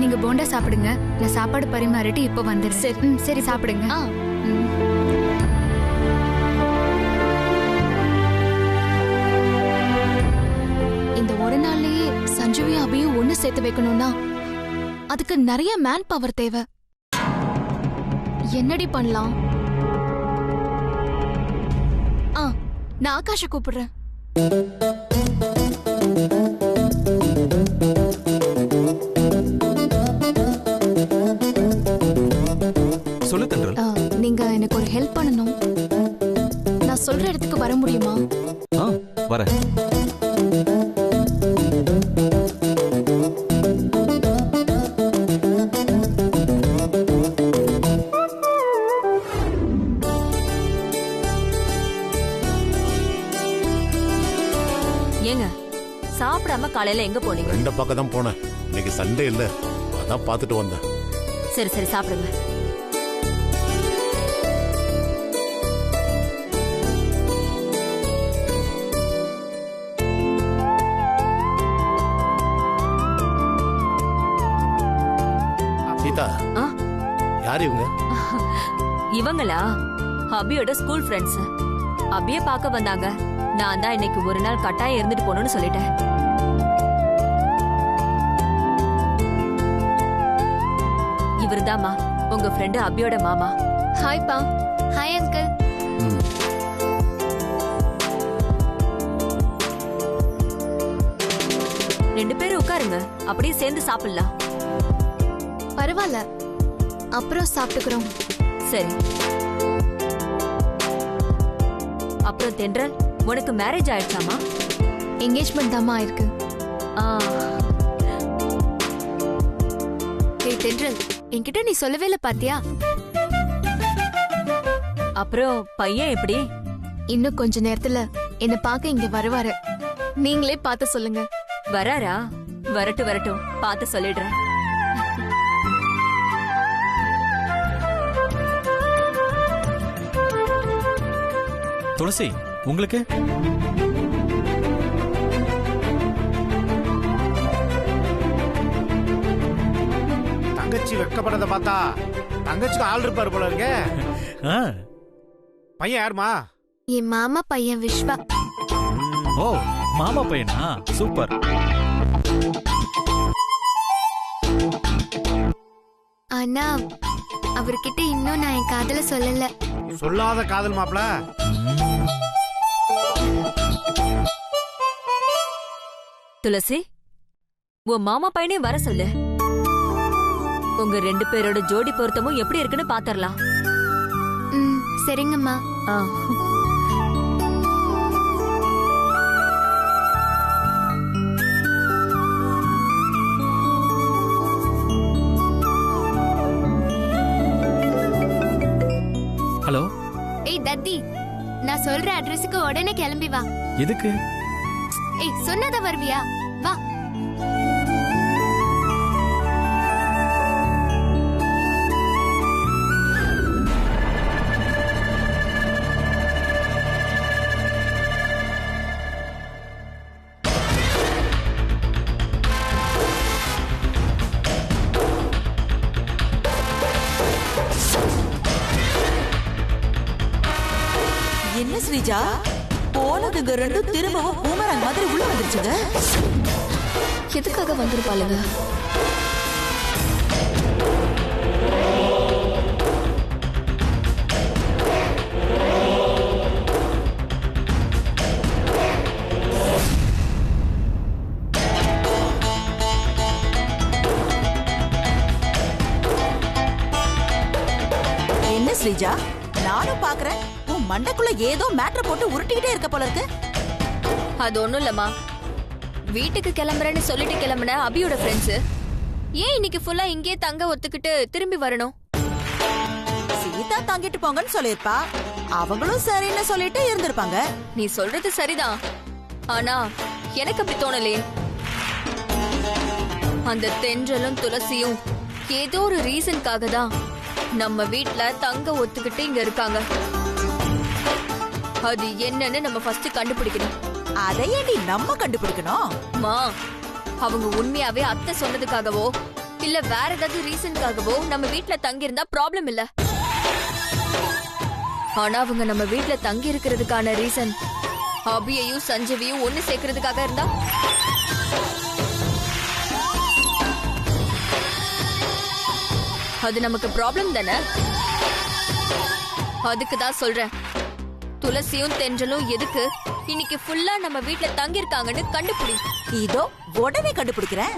நீங்க போண்டா சாப்பிடுங்க, நான் சாப்பாடு பரிமாறிட்டு இப்ப வந்துடுறேன். சரி சரி சாப்பிடுங்க. இந்த ஒரு நாள்லயே சஞ்சுவையும் அபியும் ஒண்ணு சேர்த்து வைக்கணும்னா அதுக்கு நிறைய மேன் பவர் தேவை. என்னடி பண்ணலாம்? நான் ஆகாஷ கூப்பிடுறேன். சொல்லு தென்றல். நீங்க எனக்கு ஒரு ஹெல்ப் பண்ணணும். நான் சொல்ற இடத்துக்கு வர முடியுமா? வரேன். ஏங்க சாப்பிடாம காலையில எங்க போனீங்க? ரெண்ட பக்கம் தான் போனேன். இன்னைக்கு சண்டே இல்ல, அதான் பார்த்துட்டு வந்தேன். சரி சரி சாப்பிடுங்க. சீதா, யார் இவங்க? இவங்களா அபியோட ஸ்கூல் ஃப்ரெண்ட்ஸ். அபிய பார்க்க வந்தாங்க. நான் தான் இன்னைக்கு ஒரு நாள் கட்டாயம் இருந்துட்டு போகணும்னு சொல்லிட்டேன். இவர்தாம்மா உங்க ஃப்ரெண்டு அபியோட மாமா. ஹாய் பா. Hi uncle. ரெண்டு பேரும் உட்காருங்க, அப்படியே சேர்ந்து சாப்பிடலாம். பரவாயில்ல, அப்புறம் சாப்பிட்டுக்கிறோம். சரி. அப்புறம் தென்றல், உனக்கு மேரேஜ் ஆயிடுச்சாமா? என்கேஜ்மெண்ட் தாமா ஆயிருக்கு. ஏய் தென்றல், என்கிட்ட நீ சொல்லவே இல்ல பாத்தியா? அப்புறம் பையன் எப்படி? இன்னும் கொஞ்ச நேரத்துல என்ன பார்க்க இங்க வருவாரு. நீங்களே பார்த்து சொல்லுங்க. வராரா? வரட்டும் வரட்டும், பார்த்து சொல்லிடுறேன். துளசி, உங்களுக்கு? தங்கச்சி வெட்கப்படத பார்த்தா தங்கச்சிக்கு ஆள் இருப்பாரு போல இருக்க. பையன் யாருமா? என் மாமா பையன் விஸ்வா. ஓ, மாமா பையனா? சூப்பர். ஆனா அவர்கிட்ட இன்னும் நான் என் காதல சொல்லல. சொல்லாத காதல் மாப்ள. துளசி, உன் மாமா பையனே வர சொல்லு. உங்க ரெண்டு பேரோட ஜோடி பொருத்தமும் எப்படி இருக்குன்னு பாத்தரலாம். சரிங்கம்மா. ஹலோ. ஏய் தத்தி, நான் சொல்ற அட்ரஸுக்கு உடனே கிளம்பி வா. எதுக்கு? ஏய் சொன்னத வருவியா? வா. என்ன ஸ்ரீஜா, போனதுங்க ரெண்டும் திரும்பவும் பூமரங் மாதிரி உள்ள வந்துருச்சுங்க. எதுக்காக வந்திருப்பாளுங்க? என்ன ஸ்ரீஜா, நானும் பாக்குறேன் உன் மண்டைக்குள்ள ஏதோ மேட்டர் போட்டு உருட்டிக்கிட்டே இருக்க போல இருக்கு. அது ஒண்ணும் இல்லம்மா. வீட்டுக்கு கிளம்புறேன்னு சொல்லிட்டு கிளம்புன அபியோட ஃப்ரெண்ட்ஸ் ஏன் இன்னைக்கு ஃபுல்லா இங்கே தங்க ஒத்துக்கிட்டு திரும்பி வரணும்? சீதா தங்கிட்டு போங்கன்னு சொல்லிருப்பா, அவங்களும் சரின்னு சொல்லிட்டு இருந்திருப்பாங்க. நீ சொல்றது சரிதான், ஆனா எனக்கு அப்படி தோணலையே. அந்த தென்றலும் துளசியும் ஏதோ ஒரு ரீசனுக்காக தான் நம்ம வீட்ல தங்க ஒத்துக்கிட்டு இங்க இருக்காங்க. அது என்னன்னு நம்ம ஃபர்ஸ்ட் கண்டுபிடிக்கணும். அதை ஏண்டி நம்ம கண்டுபிடிக்கணும்? மா, அவங்க உண்மையாவே அத்தை சொன்னதுக்காகவோ இல்ல வேற ஏதாவது ரீசனுக்காகவோ நம்ம வீட்ல தங்கி இருந்தா ப்ராப்ளம் இல்ல. ஆனா அவங்க நம்ம வீட்ல தங்கி இருக்கிறதுக்கான ரீசன் அபியையும் சஞ்சீவியும் ஒண்ணு சேர்க்கறதுக்காக இருந்தா அது நமக்கு ப்ராப்ளம் தானே. அதுக்கு தான் சொல்றேன், துளசியும் தென்றலும் எதுக்கு இன்னைக்கு ஃபுல்லா நம்ம வீட்ல தங்கி இருக்காங்கன்னு கண்டுபிடி. இதோ உடனே கண்டுபிடிக்கிறேன்.